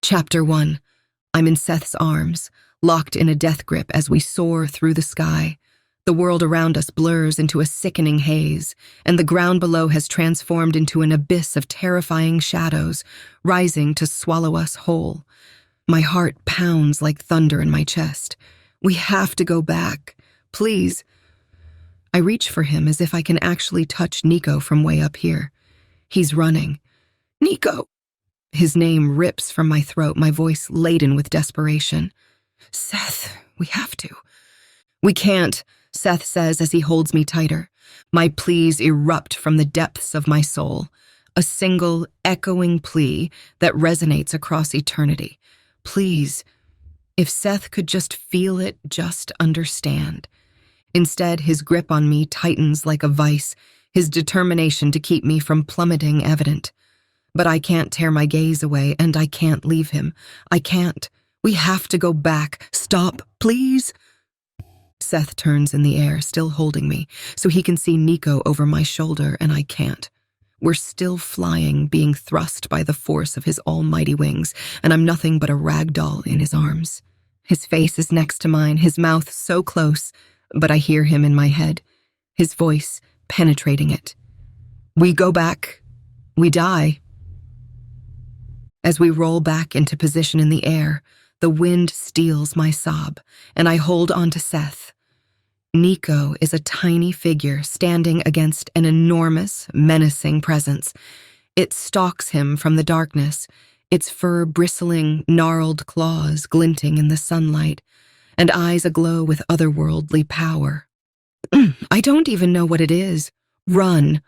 Chapter 1. I'm in Seth's arms, locked in a death grip as we soar through the sky. The world around us blurs into a sickening haze, and the ground below has transformed into an abyss of terrifying shadows, rising to swallow us whole. My heart pounds like thunder in my chest. We have to go back. Please. I reach for him as if I can actually touch Nico from way up here. He's running. Nico! His name rips from my throat, my voice laden with desperation. Seth, we have to. We can't, Seth says as he holds me tighter. My pleas erupt from the depths of my soul. A single, echoing plea that resonates across eternity. Please. If Seth could just feel it, just understand. Instead, his grip on me tightens like a vice, his determination to keep me from plummeting evident. But I can't tear my gaze away, and I can't leave him. I can't. We have to go back. Stop, please. Seth turns in the air, still holding me, so he can see Nico over my shoulder, and I can't. We're still flying, being thrust by the force of his almighty wings, and I'm nothing but a rag doll in his arms. His face is next to mine, his mouth so close, but I hear him in my head, his voice penetrating it. We go back. We die. As we roll back into position in the air, the wind steals my sob, and I hold on to Seth. Nico is a tiny figure standing against an enormous, menacing presence. It stalks him from the darkness, its fur bristling, gnarled claws glinting in the sunlight, and eyes aglow with otherworldly power. I don't even know what it is. Run.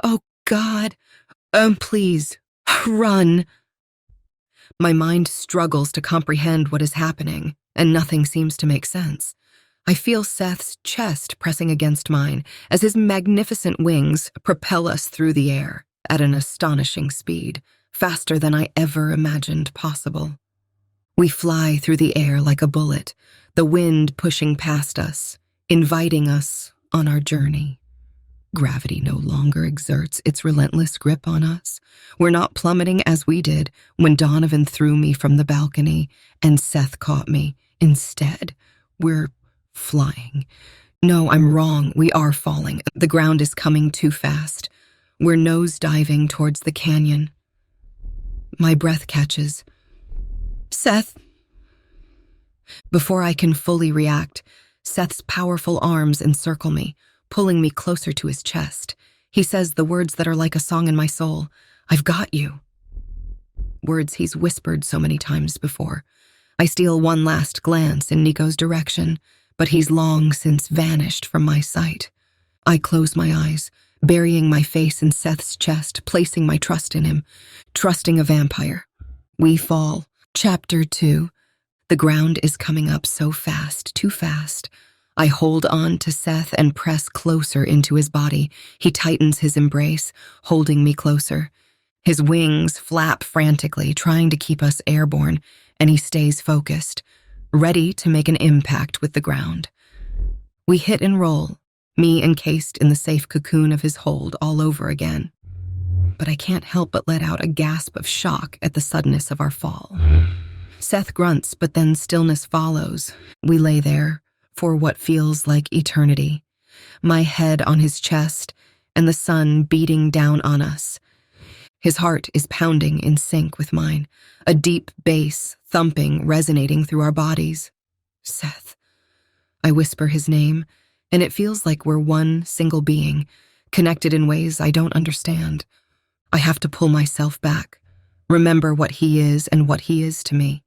Oh, God. Please, run. My mind struggles to comprehend what is happening, and nothing seems to make sense. I feel Seth's chest pressing against mine as his magnificent wings propel us through the air at an astonishing speed, faster than I ever imagined possible. We fly through the air like a bullet, the wind pushing past us, inviting us on our journey. Gravity no longer exerts its relentless grip on us. We're not plummeting as we did when Donovan threw me from the balcony and Seth caught me. Instead, we're flying. No, I'm wrong. We are falling. The ground is coming too fast. We're nose-diving towards the canyon. My breath catches. Seth. Before I can fully react, Seth's powerful arms encircle me, pulling me closer to his chest. He says the words that are like a song in my soul. I've got you. Words he's whispered so many times before. I steal one last glance in Nico's direction, but he's long since vanished from my sight. I close my eyes, burying my face in Seth's chest, placing my trust in him, trusting a vampire. We fall. Chapter 2. The ground is coming up so fast, too fast. I hold on to Seth and press closer into his body. He tightens his embrace, holding me closer. His wings flap frantically, trying to keep us airborne, and he stays focused, ready to make an impact with the ground. We hit and roll, me encased in the safe cocoon of his hold all over again. But I can't help but let out a gasp of shock at the suddenness of our fall. Seth grunts, but then stillness follows. We lay there for what feels like eternity, my head on his chest and the sun beating down on us. His heart is pounding in sync with mine, a deep bass thumping, resonating through our bodies. Seth. I whisper his name, and it feels like we're one single being, connected in ways I don't understand. I have to pull myself back, remember what he is and what he is to me.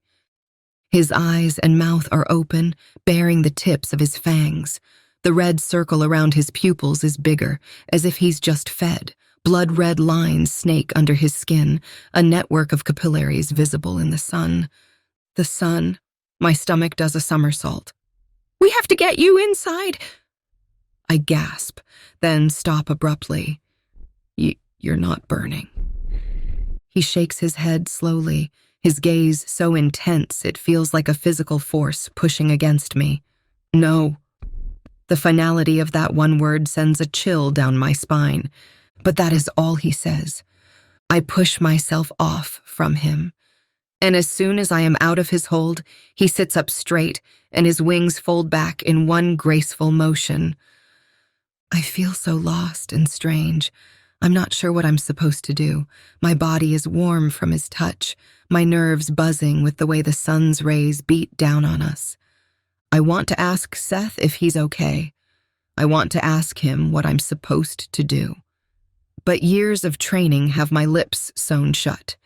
His eyes and mouth are open, bearing the tips of his fangs. The red circle around his pupils is bigger, as if he's just fed. Blood-red lines snake under his skin, a network of capillaries visible in the sun. The sun. My stomach does a somersault. We have to get you inside. I gasp, then stop abruptly. You're not burning. He shakes his head slowly, his gaze so intense it feels like a physical force pushing against me. No. The finality of that one word sends a chill down my spine, but that is all he says. I push myself off from him, And as soon as I am out of his hold, he sits up straight and his wings fold back in one graceful motion. I feel so lost and strange. I'm not sure what I'm supposed to do. My body is warm from his touch, my nerves buzzing with the way the sun's rays beat down on us. I want to ask Seth if he's okay. I want to ask him what I'm supposed to do. But years of training have my lips sewn shut.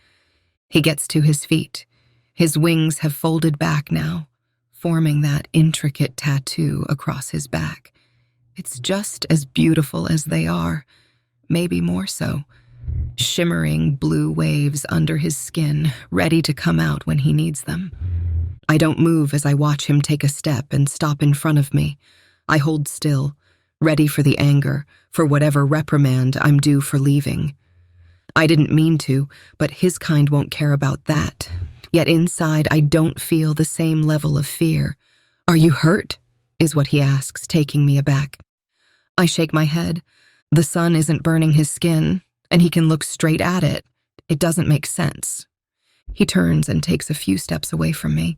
He gets to his feet. His wings have folded back now, forming that intricate tattoo across his back. It's just as beautiful as they are, maybe more so. Shimmering blue waves under his skin, ready to come out when he needs them. I don't move as I watch him take a step and stop in front of me. I hold still, ready for the anger, for whatever reprimand I'm due for leaving. I didn't mean to, but his kind won't care about that. Yet inside, I don't feel the same level of fear. "Are you hurt?" is what he asks, taking me aback. I shake my head. The sun isn't burning his skin, and he can look straight at it. It doesn't make sense. He turns and takes a few steps away from me.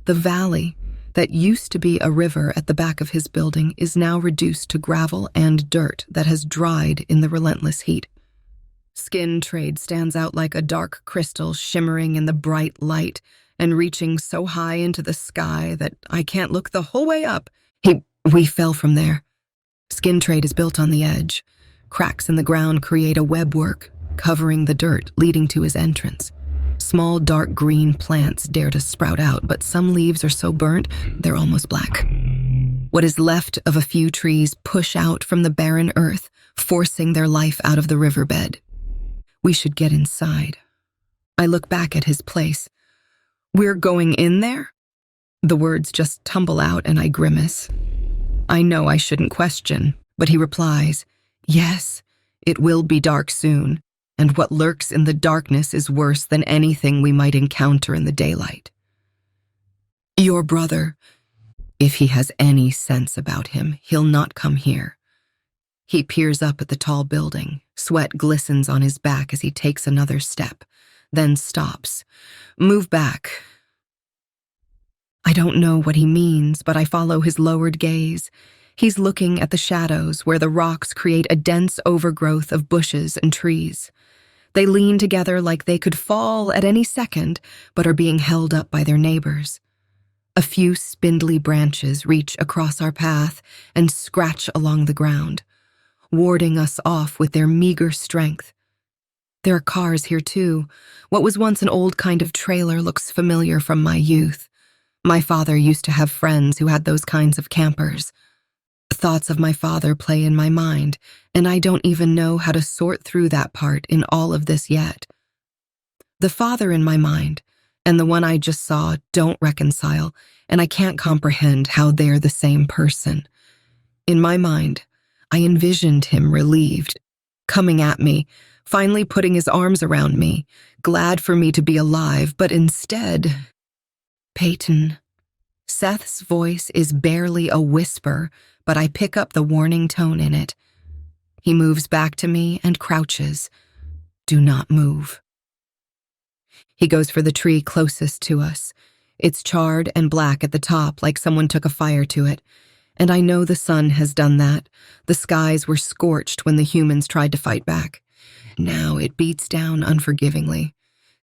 The valley that used to be a river at the back of his building is now reduced to gravel and dirt that has dried in the relentless heat. Skin Trade stands out like a dark crystal shimmering in the bright light and reaching so high into the sky that I can't look the whole way up. We fell from there. Skin Trade is built on the edge. Cracks in the ground create a webwork, covering the dirt leading to his entrance. Small dark green plants dare to sprout out, but some leaves are so burnt, they're almost black. What is left of a few trees push out from the barren earth, forcing their life out of the riverbed. We should get inside. I look back at his place. "We're going in there?" The words just tumble out and I grimace. I know I shouldn't question, but he replies, "Yes, it will be dark soon, and what lurks in the darkness is worse than anything we might encounter in the daylight. Your brother, if he has any sense about him, he'll not come here." He peers up at the tall building. Sweat glistens on his back as he takes another step, then stops. "Move back." I don't know what he means, but I follow his lowered gaze. He's looking at the shadows where the rocks create a dense overgrowth of bushes and trees. They lean together like they could fall at any second, but are being held up by their neighbors. A few spindly branches reach across our path and scratch along the ground, warding us off with their meager strength. There are cars here too. What was once an old kind of trailer looks familiar from my youth. My father used to have friends who had those kinds of campers. Thoughts of my father play in my mind, and I don't even know how to sort through that part in all of this yet. The father in my mind and the one I just saw don't reconcile, and I can't comprehend how they're the same person. In my mind, I envisioned him relieved, coming at me, finally putting his arms around me, glad for me to be alive, but instead, Peyton. Seth's voice is barely a whisper, but I pick up the warning tone in it. He moves back to me and crouches. "Do not move." He goes for the tree closest to us. It's charred and black at the top, like someone took a fire to it. And I know the sun has done that. The skies were scorched when the humans tried to fight back. Now it beats down unforgivingly.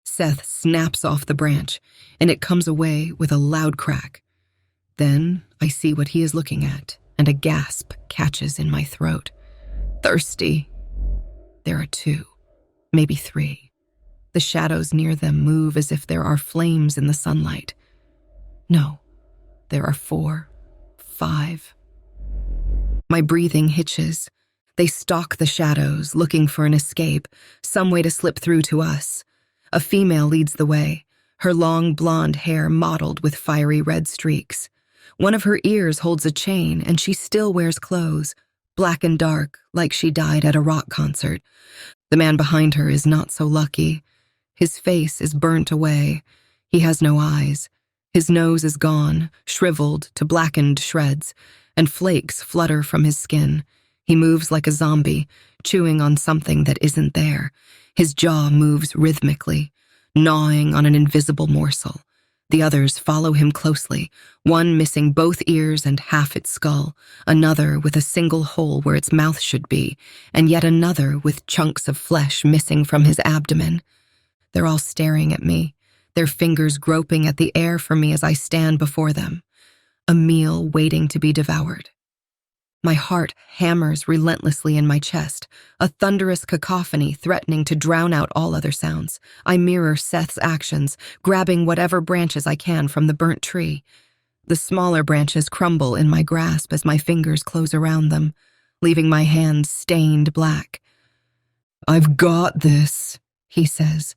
Seth snaps off the branch, and it comes away with a loud crack. Then I see what he is looking at, and a gasp catches in my throat. Thirsty. There are two, maybe three. The shadows near them move as if there are flames in the sunlight. No, there are 4, 5. My breathing hitches. They stalk the shadows, looking for an escape, some way to slip through to us. A female leads the way, her long blonde hair mottled with fiery red streaks. One of her ears holds a chain, and she still wears clothes, black and dark, like she died at a rock concert. The man behind her is not so lucky. His face is burnt away. He has no eyes. His nose is gone, shriveled to blackened shreds, and flakes flutter from his skin. He moves like a zombie, chewing on something that isn't there. His jaw moves rhythmically. gnawing on an invisible morsel. The others follow him closely, one missing both ears and half its skull, another with a single hole where its mouth should be, and yet another with chunks of flesh missing from his abdomen. They're all staring at me, their fingers groping at the air for me as I stand before them, a meal waiting to be devoured. My heart hammers relentlessly in my chest, a thunderous cacophony threatening to drown out all other sounds. I mirror Seth's actions, grabbing whatever branches I can from the burnt tree. The smaller branches crumble in my grasp as my fingers close around them, leaving my hands stained black. "I've got this," he says.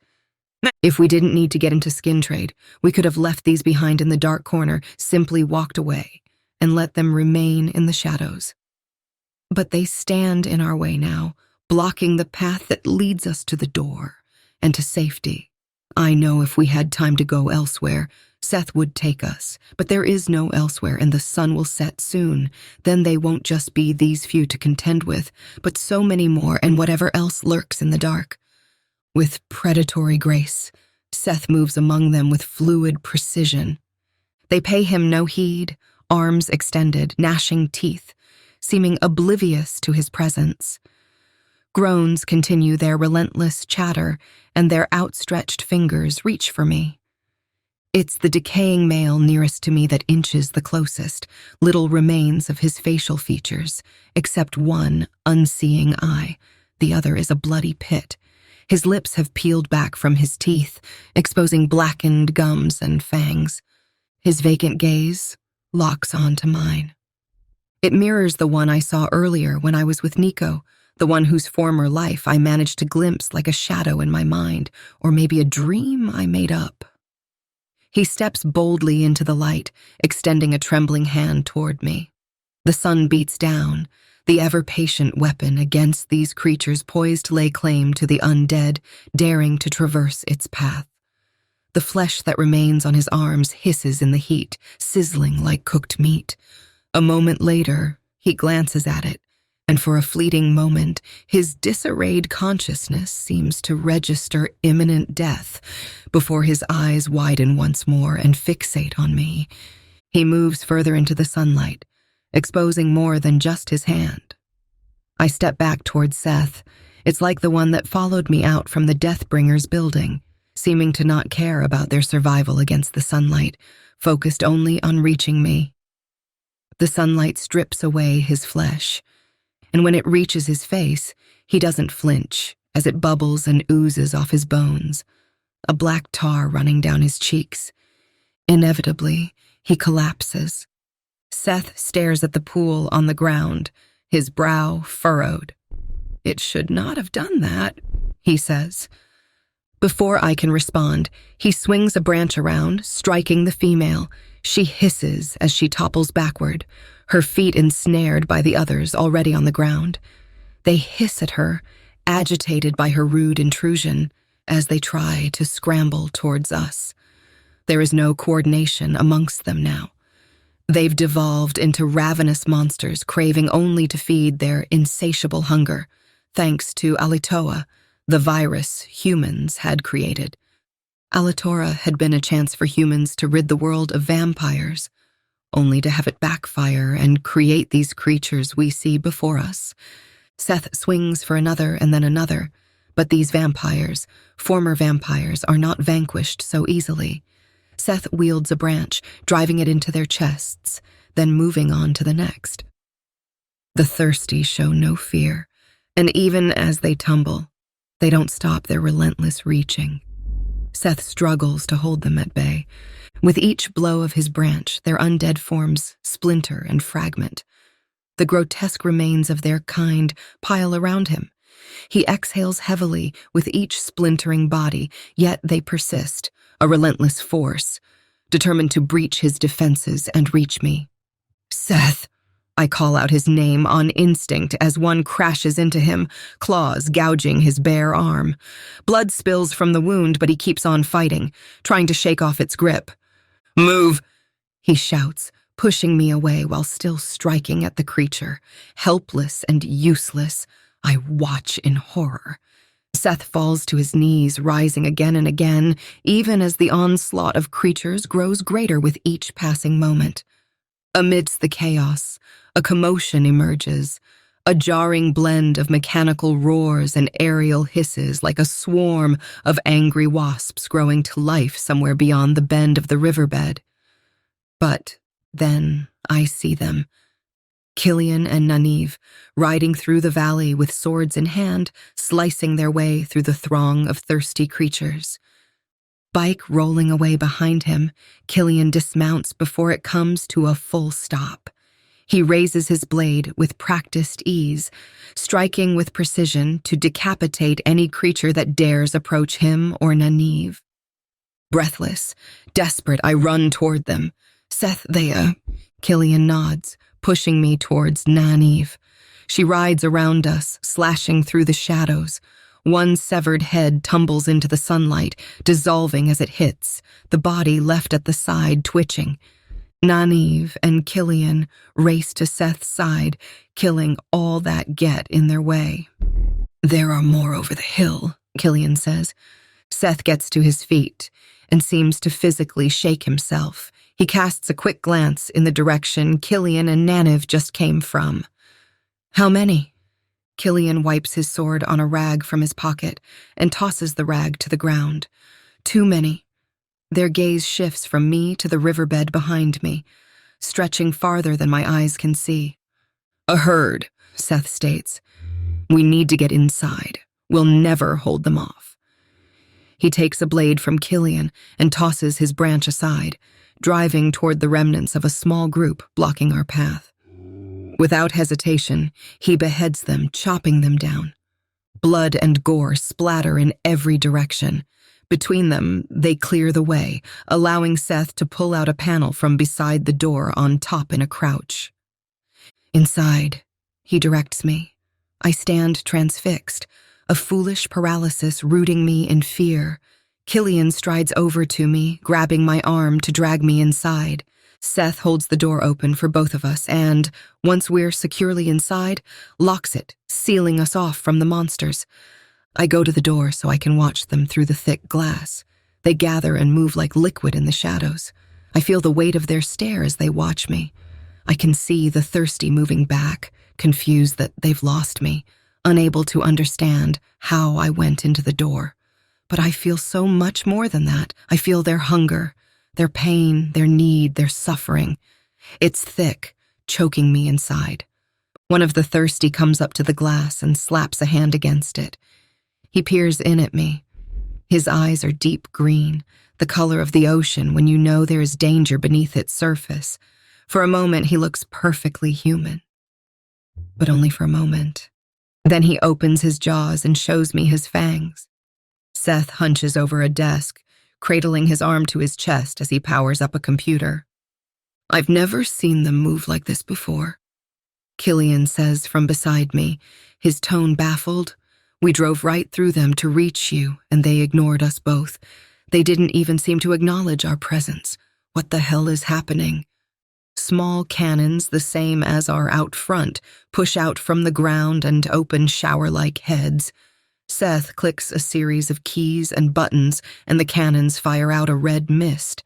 If we didn't need to get into skin trade, we could have left these behind in the dark corner, simply walked away, and let them remain in the shadows. But they stand in our way now, blocking the path that leads us to the door and to safety. I know if we had time to go elsewhere, Seth would take us, but there is no elsewhere and the sun will set soon. Then they won't just be these few to contend with, but so many more and whatever else lurks in the dark. With predatory grace, Seth moves among them with fluid precision. They pay him no heed, arms extended, gnashing teeth, seeming oblivious to his presence. Groans continue their relentless chatter, and their outstretched fingers reach for me. It's the decaying male nearest to me that inches the closest, little remains of his facial features, except one unseeing eye. The other is a bloody pit. His lips have peeled back from his teeth, exposing blackened gums and fangs. His vacant gaze locks onto mine. It mirrors the one I saw earlier when I was with Nico, the one whose former life I managed to glimpse like a shadow in my mind, or maybe a dream I made up. He steps boldly into the light, extending a trembling hand toward me. The sun beats down, the ever-patient weapon against these creatures poised to lay claim to the undead, daring to traverse its path. The flesh that remains on his arms hisses in the heat, sizzling like cooked meat. A moment later, he glances at it, and for a fleeting moment, his disarrayed consciousness seems to register imminent death before his eyes widen once more and fixate on me. He moves further into the sunlight, exposing more than just his hand. I step back towards Seth. It's like the one that followed me out from the Deathbringers building, seeming to not care about their survival against the sunlight, focused only on reaching me. The sunlight strips away his flesh, and when it reaches his face, he doesn't flinch as it bubbles and oozes off his bones, a black tar running down his cheeks. Inevitably, he collapses. Seth stares at the pool on the ground, his brow furrowed. "It should not have done that," he says. Before I can respond, he swings a branch around, striking the female. She hisses as she topples backward, her feet ensnared by the others already on the ground. They hiss at her, agitated by her rude intrusion, as they try to scramble towards us. There is no coordination amongst them now. They've devolved into ravenous monsters, craving only to feed their insatiable hunger, thanks to Alitoa, the virus humans had created. Alitora had been a chance for humans to rid the world of vampires, only to have it backfire and create these creatures we see before us. Seth swings for another and then another, but these vampires, former vampires, are not vanquished so easily. Seth wields a branch, driving it into their chests, then moving on to the next. The thirsty show no fear, and even as they tumble, they don't stop their relentless reaching. Seth struggles to hold them at bay. With each blow of his branch, their undead forms splinter and fragment. The grotesque remains of their kind pile around him. He exhales heavily with each splintering body, yet they persist, a relentless force, determined to breach his defenses and reach me. "Seth!" I call out his name on instinct as one crashes into him, claws gouging his bare arm. Blood spills from the wound, but he keeps on fighting, trying to shake off its grip. "Move!" he shouts, pushing me away while still striking at the creature. Helpless and useless, I watch in horror. Seth falls to his knees, rising again and again, even as the onslaught of creatures grows greater with each passing moment. Amidst the chaos, a commotion emerges, a jarring blend of mechanical roars and aerial hisses like a swarm of angry wasps growing to life somewhere beyond the bend of the riverbed. But then I see them. Killian and Nynaeve, riding through the valley with swords in hand, slicing their way through the throng of thirsty creatures. Bike rolling away behind him, Killian dismounts before it comes to a full stop. He raises his blade with practiced ease, striking with precision to decapitate any creature that dares approach him or Nynaeve. Breathless, desperate, I run toward them. Seth, Killian nods, pushing me towards Nynaeve. She rides around us, slashing through the shadows. One severed head tumbles into the sunlight, dissolving as it hits, the body left at the side twitching. Nynaeve and Killian race to Seth's side, killing all that get in their way. "There are more over the hill," Killian says. Seth gets to his feet and seems to physically shake himself. He casts a quick glance in the direction Killian and Nynaeve just came from. "How many?" Killian wipes his sword on a rag from his pocket and tosses the rag to the ground. "Too many." Their gaze shifts from me to the riverbed behind me, stretching farther than my eyes can see. "A herd," Seth states. "We need to get inside. We'll never hold them off." He takes a blade from Killian and tosses his branch aside, driving toward the remnants of a small group blocking our path. Without hesitation, he beheads them, chopping them down. Blood and gore splatter in every direction. Between them, they clear the way, allowing Seth to pull out a panel from beside the door on top in a crouch. "Inside," he directs me. I stand transfixed, a foolish paralysis rooting me in fear. Killian strides over to me, grabbing my arm to drag me inside. Seth holds the door open for both of us and, once we're securely inside, locks it, sealing us off from the monsters. I go to the door so I can watch them through the thick glass. They gather and move like liquid in the shadows. I feel the weight of their stare as they watch me. I can see the thirsty moving back, confused that they've lost me, unable to understand how I went into the door. But I feel so much more than that. I feel their hunger, their pain, their need, their suffering. It's thick, choking me inside. One of the thirsty comes up to the glass and slaps a hand against it. He peers in at me. His eyes are deep green, the color of the ocean when you know there is danger beneath its surface. For a moment, he looks perfectly human. But only for a moment. Then he opens his jaws and shows me his fangs. Seth hunches over a desk, cradling his arm to his chest as he powers up a computer. "I've never seen them move like this before," Killian says from beside me, his tone baffled. "We drove right through them to reach you, and they ignored us both. They didn't even seem to acknowledge our presence. What the hell is happening?" Small cannons, the same as are out front, push out from the ground and open shower-like heads. Seth clicks a series of keys and buttons, and the cannons fire out a red mist.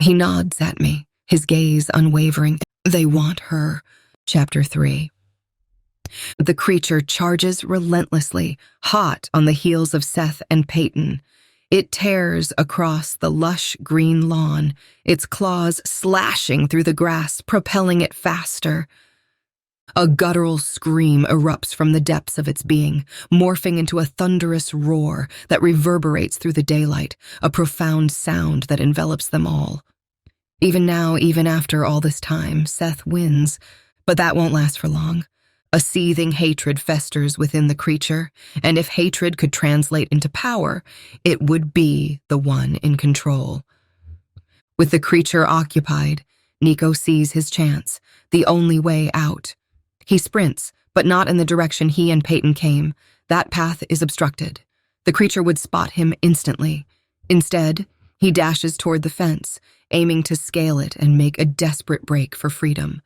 He nods at me, his gaze unwavering. "They want her." Chapter 3. The creature charges relentlessly, hot on the heels of Seth and Peyton. It tears across the lush green lawn, its claws slashing through the grass, propelling it faster. A guttural scream erupts from the depths of its being, morphing into a thunderous roar that reverberates through the daylight, a profound sound that envelops them all. Even now, even after all this time, Seth wins, but that won't last for long. A seething hatred festers within the creature, and if hatred could translate into power, it would be the one in control. With the creature occupied, Nico sees his chance, the only way out. He sprints, but not in the direction he and Peyton came. That path is obstructed. The creature would spot him instantly. Instead, he dashes toward the fence, aiming to scale it and make a desperate break for freedom.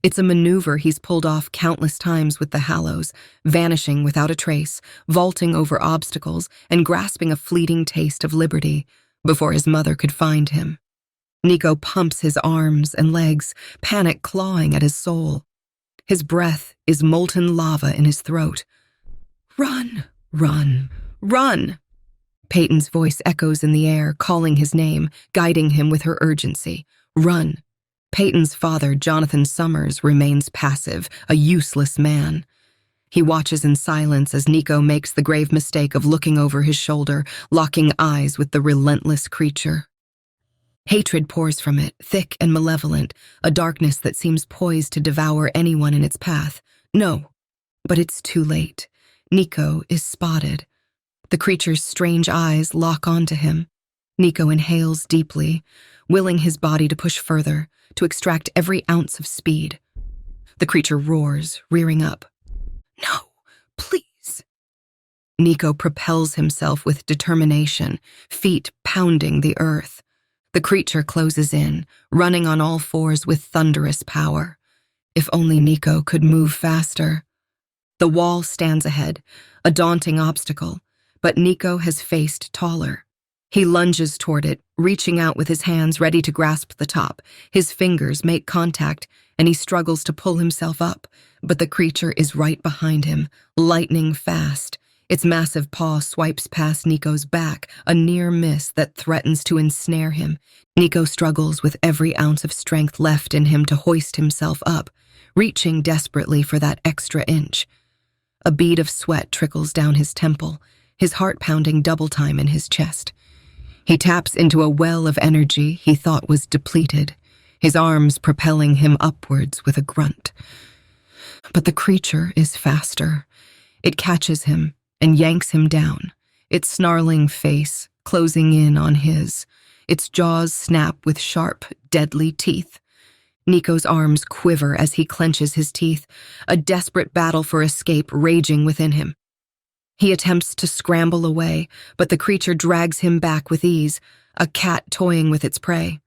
It's a maneuver he's pulled off countless times with the Hallows, vanishing without a trace, vaulting over obstacles, and grasping a fleeting taste of liberty before his mother could find him. Nico pumps his arms and legs, panic clawing at his soul. His breath is molten lava in his throat. Run, run, run! Peyton's voice echoes in the air, calling his name, guiding him with her urgency. Run. Peyton's father, Jonathan Summers, remains passive, a useless man. He watches in silence as Nico makes the grave mistake of looking over his shoulder, locking eyes with the relentless creature. Hatred pours from it, thick and malevolent, a darkness that seems poised to devour anyone in its path. No, but it's too late. Nico is spotted. The creature's strange eyes lock onto him. Nico inhales deeply, willing his body to push further, to extract every ounce of speed. The creature roars, rearing up. No, please. Nico propels himself with determination, feet pounding the earth. The creature closes in, running on all fours with thunderous power. If only Nico could move faster. The wall stands ahead, a daunting obstacle, but Nico has faced taller. He lunges toward it, reaching out with his hands ready to grasp the top. His fingers make contact, and he struggles to pull himself up, but the creature is right behind him, lightning fast. Its massive paw swipes past Nico's back, a near miss that threatens to ensnare him. Nico struggles with every ounce of strength left in him to hoist himself up, reaching desperately for that extra inch. A bead of sweat trickles down his temple, his heart pounding double time in his chest. He taps into a well of energy he thought was depleted, his arms propelling him upwards with a grunt. But the creature is faster. It catches him and yanks him down, its snarling face closing in on his. Its jaws snap with sharp, deadly teeth. Nico's arms quiver as he clenches his teeth, a desperate battle for escape raging within him. He attempts to scramble away, but the creature drags him back with ease, a cat toying with its prey.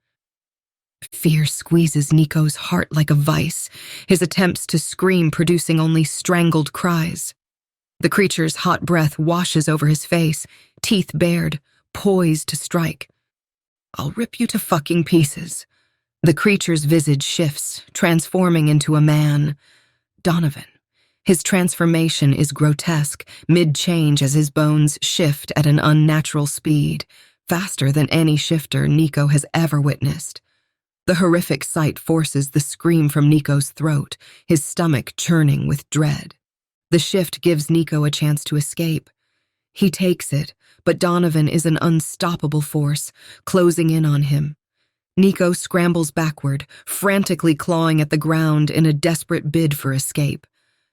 Fear squeezes Nico's heart like a vice, his attempts to scream producing only strangled cries. The creature's hot breath washes over his face, teeth bared, poised to strike. I'll rip you to fucking pieces. The creature's visage shifts, transforming into a man. Donovan. His transformation is grotesque, mid-change as his bones shift at an unnatural speed, faster than any shifter Nico has ever witnessed. The horrific sight forces the scream from Nico's throat, his stomach churning with dread. The shift gives Nico a chance to escape. He takes it, but Donovan is an unstoppable force, closing in on him. Nico scrambles backward, frantically clawing at the ground in a desperate bid for escape.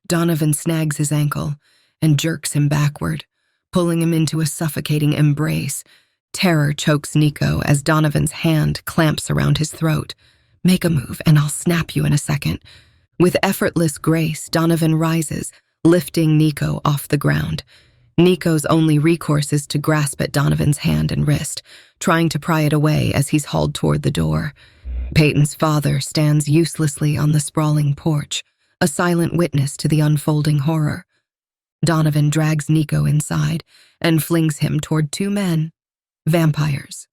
Donovan snags his ankle and jerks him backward, pulling him into a suffocating embrace. Terror chokes Nico as Donovan's hand clamps around his throat. Make a move and I'll snap you in a second. With effortless grace, Donovan rises, lifting Nico off the ground. Nico's only recourse is to grasp at Donovan's hand and wrist, trying to pry it away as he's hauled toward the door. Peyton's father stands uselessly on the sprawling porch, a silent witness to the unfolding horror. Donovan drags Nico inside and flings him toward two men, vampires.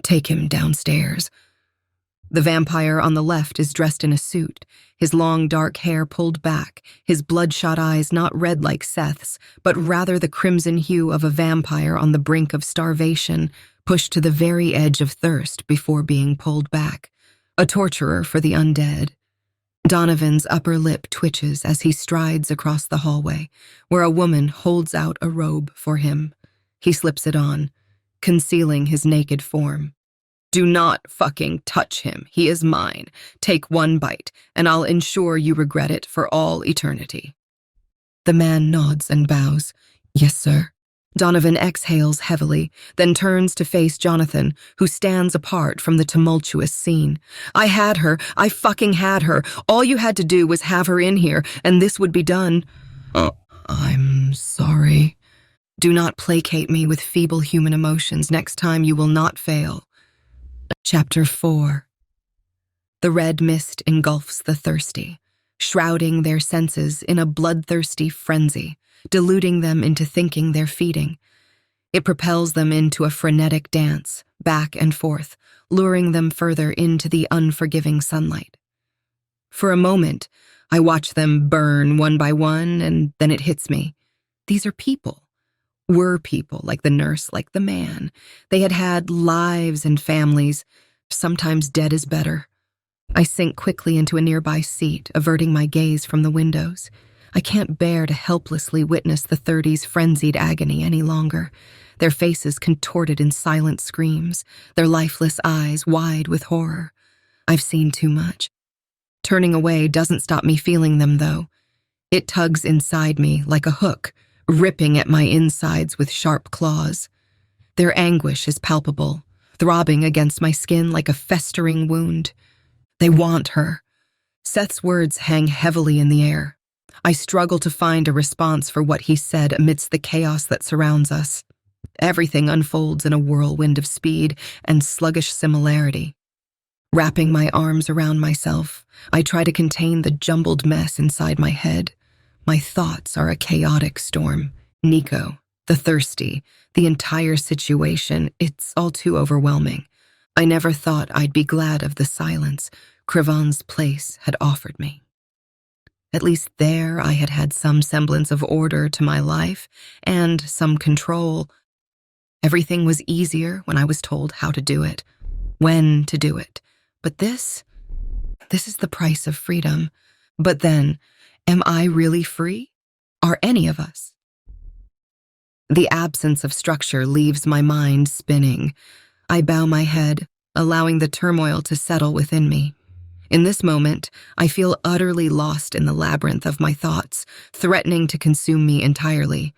Take him downstairs. The vampire on the left is dressed in a suit, his long dark hair pulled back, his bloodshot eyes not red like Seth's, but rather the crimson hue of a vampire on the brink of starvation, pushed to the very edge of thirst before being pulled back. A torturer for the undead. Donovan's upper lip twitches as he strides across the hallway, where a woman holds out a robe for him. He slips it on, concealing his naked form. Do not fucking touch him. He is mine. Take one bite, and I'll ensure you regret it for all eternity. The man nods and bows. Yes, sir. Donovan exhales heavily, then turns to face Jonathan, who stands apart from the tumultuous scene. I had her. I fucking had her. All you had to do was have her in here, and this would be done. I'm sorry. Do not placate me with feeble human emotions. Next time you will not fail. Chapter 4. The red mist engulfs the thirsty, shrouding their senses in a bloodthirsty frenzy, deluding them into thinking they're feeding. It propels them into a frenetic dance, back and forth, luring them further into the unforgiving sunlight. For a moment, I watch them burn one by one, and then it hits me. These are people. Were people, like the nurse, like the man. They had had lives and families. Sometimes dead is better. I sink quickly into a nearby seat, averting my gaze from the windows. I can't bear to helplessly witness the 30s' frenzied agony any longer, their faces contorted in silent screams, their lifeless eyes wide with horror. I've seen too much. Turning away doesn't stop me feeling them, though. It tugs inside me like a hook, ripping at my insides with sharp claws. Their anguish is palpable, throbbing against my skin like a festering wound. They want her. Seth's words hang heavily in the air. I struggle to find a response for what he said amidst the chaos that surrounds us. Everything unfolds in a whirlwind of speed and sluggish similarity. Wrapping my arms around myself, I try to contain the jumbled mess inside my head. My thoughts are a chaotic storm. Nico, the thirsty, the entire situation, it's all too overwhelming. I never thought I'd be glad of the silence Krivan's place had offered me. At least there I had had some semblance of order to my life and some control. Everything was easier when I was told how to do it, when to do it. But this is the price of freedom. But then, am I really free? Are any of us? The absence of structure leaves my mind spinning. I bow my head, allowing the turmoil to settle within me. In this moment, I feel utterly lost in the labyrinth of my thoughts, threatening to consume me entirely.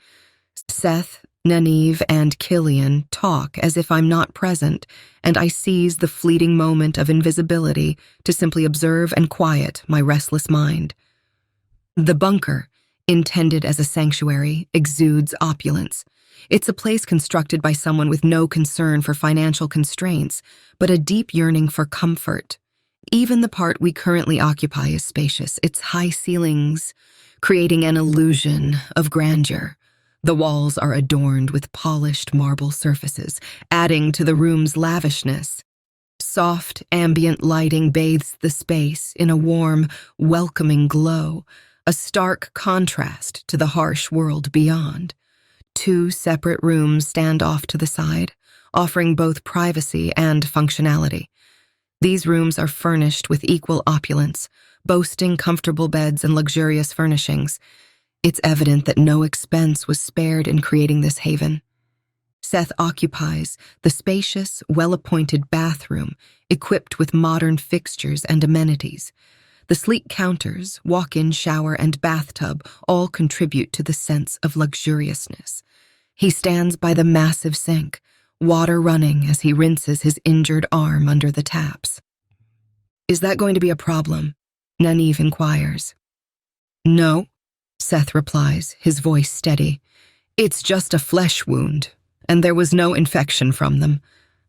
Seth, Nynaeve, and Killian talk as if I'm not present, and I seize the fleeting moment of invisibility to simply observe and quiet my restless mind. The bunker, intended as a sanctuary, exudes opulence. It's a place constructed by someone with no concern for financial constraints, but a deep yearning for comfort. Even the part we currently occupy is spacious, its high ceilings creating an illusion of grandeur. The walls are adorned with polished marble surfaces, adding to the room's lavishness. Soft, ambient lighting bathes the space in a warm, welcoming glow, a stark contrast to the harsh world beyond. 2 separate rooms stand off to the side, offering both privacy and functionality. These rooms are furnished with equal opulence, boasting comfortable beds and luxurious furnishings. It's evident that no expense was spared in creating this haven. Seth occupies the spacious, well-appointed bathroom, equipped with modern fixtures and amenities. The sleek counters, walk-in shower, and bathtub all contribute to the sense of luxuriousness. He stands by the massive sink, water running as he rinses his injured arm under the taps. "Is that going to be a problem?" Nynaeve inquires. "No," Seth replies, his voice steady. "It's just a flesh wound, and there was no infection from them.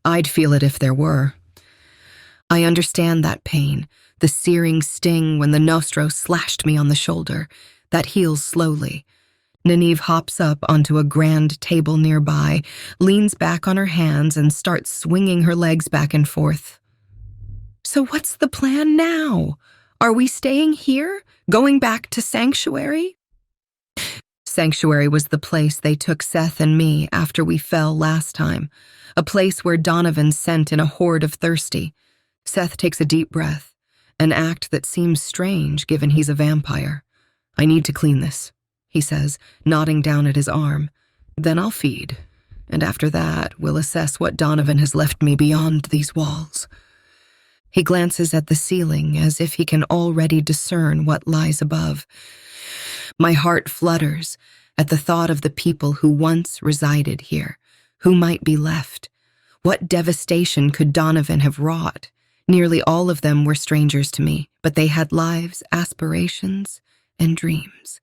I'd feel it if there were." I understand that pain, the searing sting when the Nostro slashed me on the shoulder. That heals slowly. Nynaeve hops up onto a grand table nearby, leans back on her hands, and starts swinging her legs back and forth. "So what's the plan now? Are we staying here? Going back to Sanctuary?" Sanctuary was the place they took Seth and me after we fell last time, a place where Donovan sent in a horde of thirsty. Seth takes a deep breath, an act that seems strange given he's a vampire. "I need to clean this," he says, nodding down at his arm. "Then I'll feed, and after that, we'll assess what Donovan has left me beyond these walls." He glances at the ceiling as if he can already discern what lies above. My heart flutters at the thought of the people who once resided here, who might be left. What devastation could Donovan have wrought? Nearly all of them were strangers to me, but they had lives, aspirations, and dreams.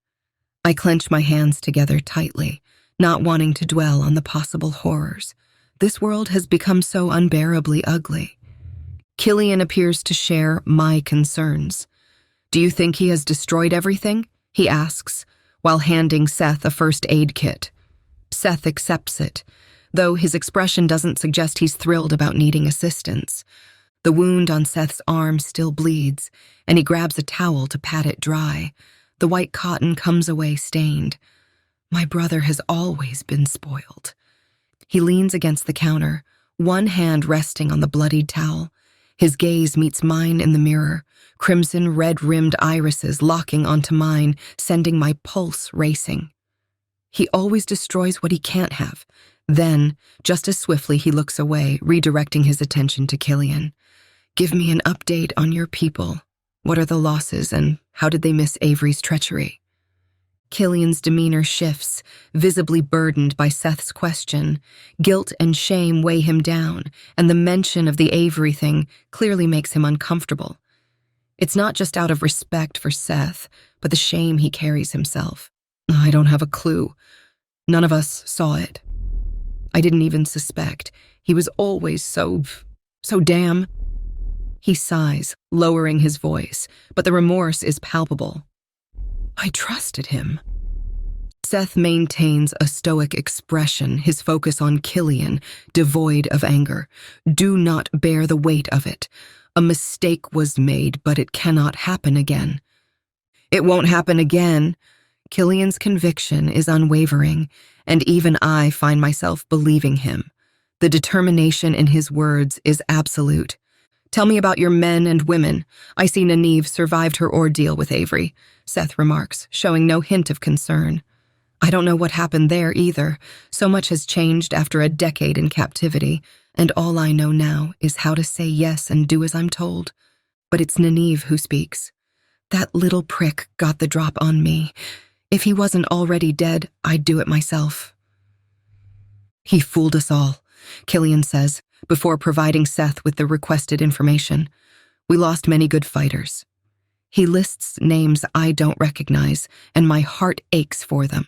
I clench my hands together tightly, not wanting to dwell on the possible horrors. This world has become so unbearably ugly. Killian appears to share my concerns. "Do you think he has destroyed everything?" he asks, while handing Seth a first aid kit. Seth accepts it, though his expression doesn't suggest he's thrilled about needing assistance. The wound on Seth's arm still bleeds, and he grabs a towel to pat it dry. The white cotton comes away stained. My brother has always been spoiled. He leans against the counter, one hand resting on the bloodied towel. His gaze meets mine in the mirror, crimson red-rimmed irises locking onto mine, sending my pulse racing. He always destroys what he can't have. Then, just as swiftly, he looks away, redirecting his attention to Killian. "Give me an update on your people. What are the losses, and how did they miss Avery's treachery?" Killian's demeanor shifts, visibly burdened by Seth's question. Guilt and shame weigh him down, and the mention of the Avery thing clearly makes him uncomfortable. It's not just out of respect for Seth, but the shame he carries himself. "I don't have a clue. None of us saw it. I didn't even suspect. He was always so damn..." He sighs, lowering his voice, but the remorse is palpable. "I trusted him." Seth maintains a stoic expression, his focus on Killian, devoid of anger. "Do not bear the weight of it. A mistake was made, but it cannot happen again." "It won't happen again." Killian's conviction is unwavering, and even I find myself believing him. The determination in his words is absolute. "Tell me about your men and women. I see Nynaeve survived her ordeal with Avery," Seth remarks, showing no hint of concern. "I don't know what happened there either. So much has changed after a decade in captivity, and all I know now is how to say yes and do as I'm told. But it's Nynaeve who speaks. That little prick got the drop on me. If he wasn't already dead, I'd do it myself." "He fooled us all," Killian says, before providing Seth with the requested information. "We lost many good fighters." He lists names I don't recognize, and my heart aches for them.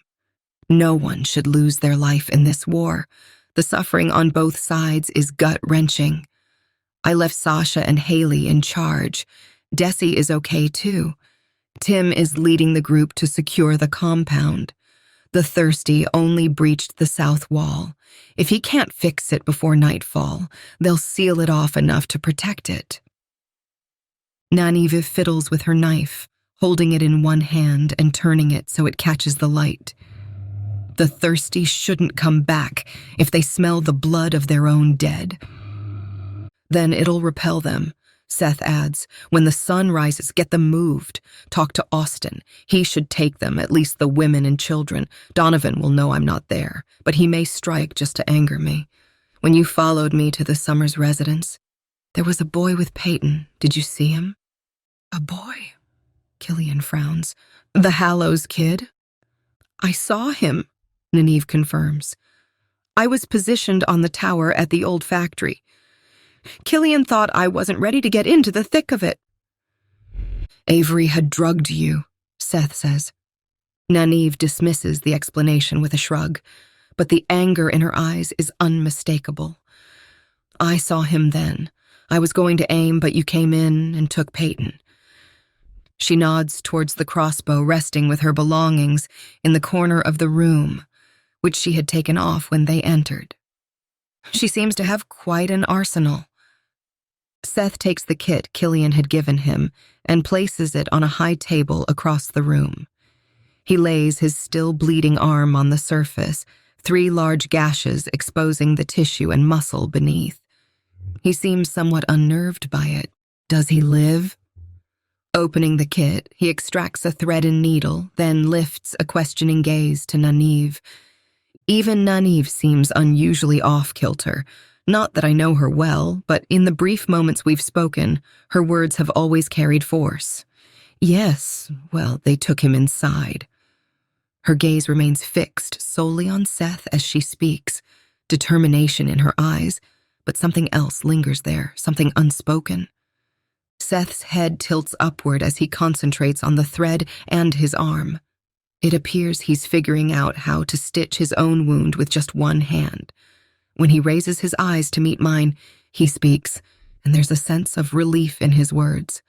No one should lose their life in this war. The suffering on both sides is gut-wrenching. I left Sasha and Haley in charge. Desi is okay too. Tim is leading the group to secure the compound. The Thirsty only breached the south wall. If he can't fix it before nightfall, they'll seal it off enough to protect it. Nynaeve fiddles with her knife, holding it in one hand and turning it so it catches the light. The Thirsty shouldn't come back if they smell the blood of their own dead. "Then it'll repel them," Seth adds. "When the sun rises, get them moved. Talk to Austin. He should take them, at least the women and children. Donovan will know I'm not there, but he may strike just to anger me. When you followed me to the Summers residence, there was a boy with Peyton. Did you see him?" "A boy?" Killian frowns. "The Hallows kid?" "I saw him," Nynaeve confirms. "I was positioned on the tower at the old factory. Killian thought I wasn't ready to get into the thick of it." "Avery had drugged you," Seth says. Nynaeve dismisses the explanation with a shrug, but the anger in her eyes is unmistakable. "I saw him then. I was going to aim, but you came in and took Peyton." She nods towards the crossbow resting with her belongings in the corner of the room, which she had taken off when they entered. She seems to have quite an arsenal. Seth takes the kit Killian had given him and places it on a high table across the room. He lays his still bleeding arm on the surface, 3 large gashes exposing the tissue and muscle beneath. He seems somewhat unnerved by it. Does he live? Opening the kit, he extracts a thread and needle, then lifts a questioning gaze to Nynaeve. Even Nynaeve seems unusually off-kilter. Not that I know her well, but in the brief moments we've spoken, her words have always carried force. "Yes, well, they took him inside." Her gaze remains fixed solely on Seth as she speaks, determination in her eyes, but something else lingers there, something unspoken. Seth's head tilts upward as he concentrates on the thread and his arm. It appears he's figuring out how to stitch his own wound with just one hand. When he raises his eyes to meet mine, he speaks, and there's a sense of relief in his words.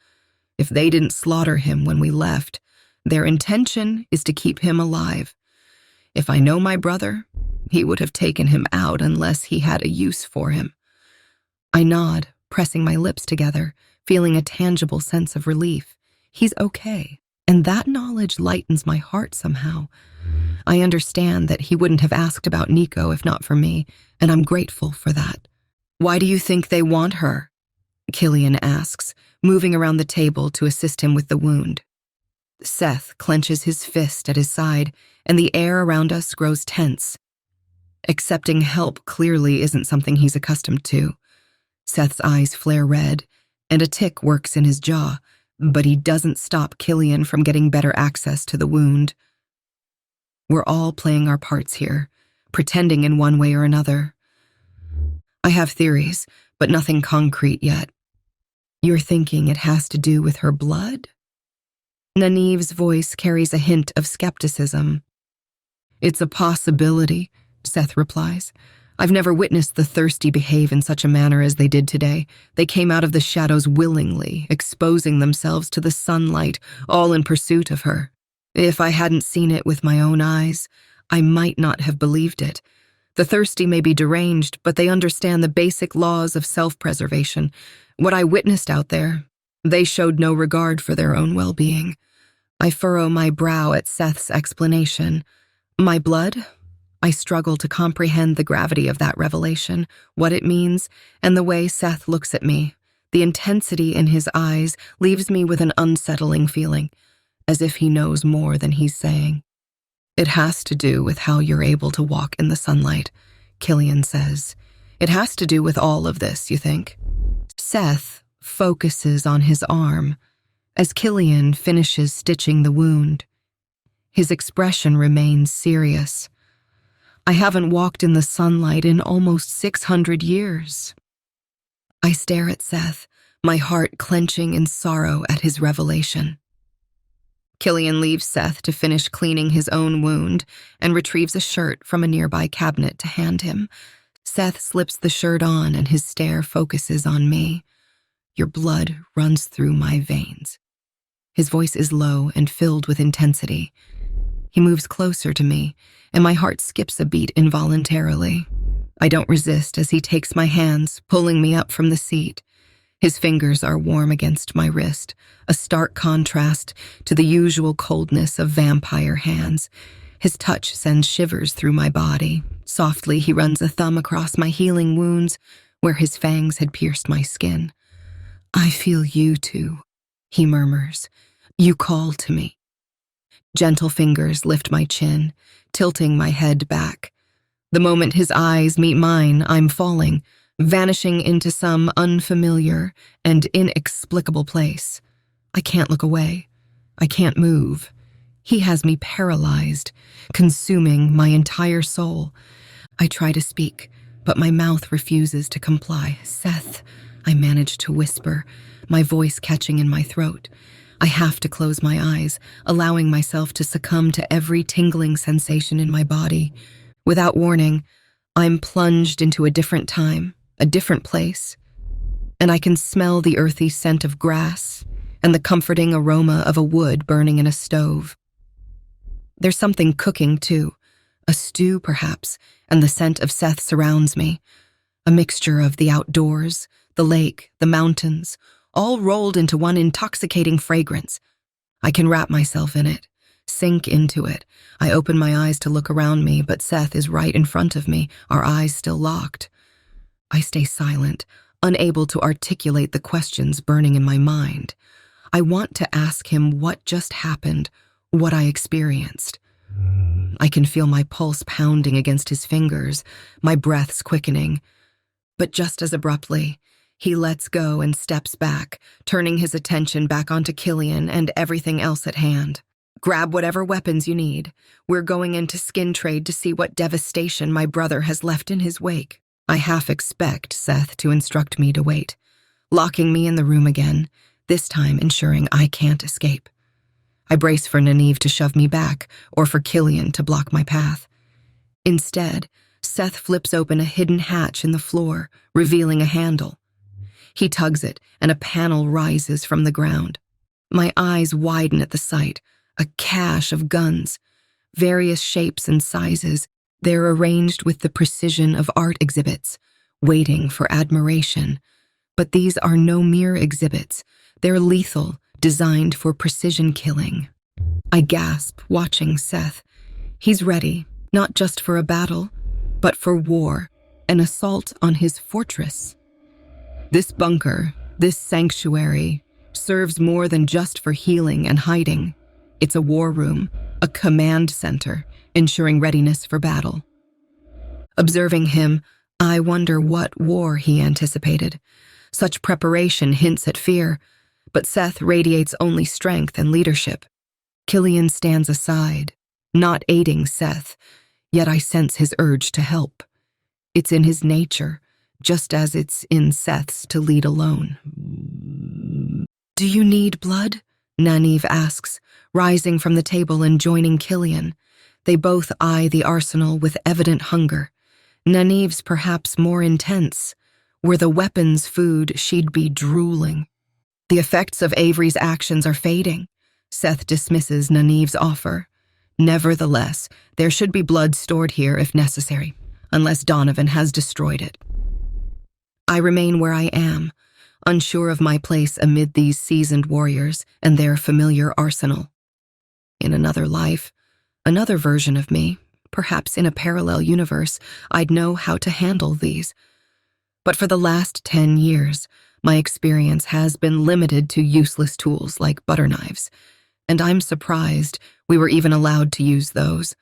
If they didn't slaughter him when we left, their intention is to keep him alive. If I know my brother, he would have taken him out unless he had a use for him. I nod, pressing my lips together, feeling a tangible sense of relief. He's okay, and that knowledge lightens my heart somehow. I understand that he wouldn't have asked about Nico if not for me, and I'm grateful for that. Why do you think they want her? Killian asks, moving around the table to assist him with the wound. Seth clenches his fist at his side, and the air around us grows tense. Accepting help clearly isn't something he's accustomed to. Seth's eyes flare red, and a tic works in his jaw, but he doesn't stop Killian from getting better access to the wound. We're all playing our parts here, pretending in one way or another. I have theories, but nothing concrete yet. You're thinking it has to do with her blood? Nynaeve's voice carries a hint of skepticism. It's a possibility, Seth replies. I've never witnessed the thirsty behave in such a manner as they did today. They came out of the shadows willingly, exposing themselves to the sunlight, all in pursuit of her. If I hadn't seen it with my own eyes, I might not have believed it. The thirsty may be deranged, but they understand the basic laws of self-preservation. What I witnessed out there, they showed no regard for their own well-being. I furrow my brow at Seth's explanation. My blood? I struggle to comprehend the gravity of that revelation, what it means, and the way Seth looks at me. The intensity in his eyes leaves me with an unsettling feeling, as if he knows more than he's saying. It has to do with how you're able to walk in the sunlight, Killian says. It has to do with all of this, you think? Seth focuses on his arm as Killian finishes stitching the wound. His expression remains serious. I haven't walked in the sunlight in almost 600 years. I stare at Seth, my heart clenching in sorrow at his revelation. Killian leaves Seth to finish cleaning his own wound and retrieves a shirt from a nearby cabinet to hand him. Seth slips the shirt on and his stare focuses on me. Your blood runs through my veins. His voice is low and filled with intensity. He moves closer to me, and my heart skips a beat involuntarily. I don't resist as he takes my hands, pulling me up from the seat. His fingers are warm against my wrist, a stark contrast to the usual coldness of vampire hands. His touch sends shivers through my body. Softly, he runs a thumb across my healing wounds where his fangs had pierced my skin. I feel you too, he murmurs. You call to me. Gentle fingers lift my chin, tilting my head back. The moment his eyes meet mine, I'm falling, vanishing into some unfamiliar and inexplicable place. I can't look away. I can't move. He has me paralyzed, consuming my entire soul. I try to speak, but my mouth refuses to comply. Seth, I manage to whisper, my voice catching in my throat. I have to close my eyes, allowing myself to succumb to every tingling sensation in my body. Without warning, I'm plunged into a different time, a different place, and I can smell the earthy scent of grass and the comforting aroma of a wood burning in a stove. There's something cooking, too, a stew perhaps, and the scent of Seth surrounds me, a mixture of the outdoors, the lake, the mountains, all rolled into one intoxicating fragrance. I can wrap myself in it, sink into it. I open my eyes to look around me, but Seth is right in front of me, our eyes still locked. I stay silent, unable to articulate the questions burning in my mind. I want to ask him what just happened, what I experienced. I can feel my pulse pounding against his fingers, my breaths quickening. But just as abruptly, he lets go and steps back, turning his attention back onto Killian and everything else at hand. Grab whatever weapons you need. We're going into skin trade to see what devastation my brother has left in his wake. I half expect Seth to instruct me to wait, locking me in the room again, this time ensuring I can't escape. I brace for Nynaeve to shove me back or for Killian to block my path. Instead, Seth flips open a hidden hatch in the floor, revealing a handle. He tugs it, and a panel rises from the ground. My eyes widen at the sight, a cache of guns, various shapes and sizes. They're arranged with the precision of art exhibits, waiting for admiration. But these are no mere exhibits. They're lethal, designed for precision killing. I gasp, watching Seth. He's ready, not just for a battle, but for war, an assault on his fortress. This bunker, this sanctuary, serves more than just for healing and hiding. It's a war room, a command center, ensuring readiness for battle. Observing him, I wonder what war he anticipated. Such preparation hints at fear, but Seth radiates only strength and leadership. Killian stands aside, not aiding Seth, yet I sense his urge to help. It's in his nature, just as it's in Seth's to lead alone. "Do you need blood?" Nynaeve asks, rising from the table and joining Killian. They both eye the arsenal with evident hunger. Nynaeve's perhaps more intense. Were the weapons food, she'd be drooling. The effects of Avery's actions are fading. Seth dismisses Nynaeve's offer. Nevertheless, there should be blood stored here if necessary, unless Donovan has destroyed it. I remain where I am, unsure of my place amid these seasoned warriors and their familiar arsenal. In another life, another version of me, perhaps in a parallel universe, I'd know how to handle these. But for the last 10 years, my experience has been limited to useless tools like butter knives, and I'm surprised we were even allowed to use those.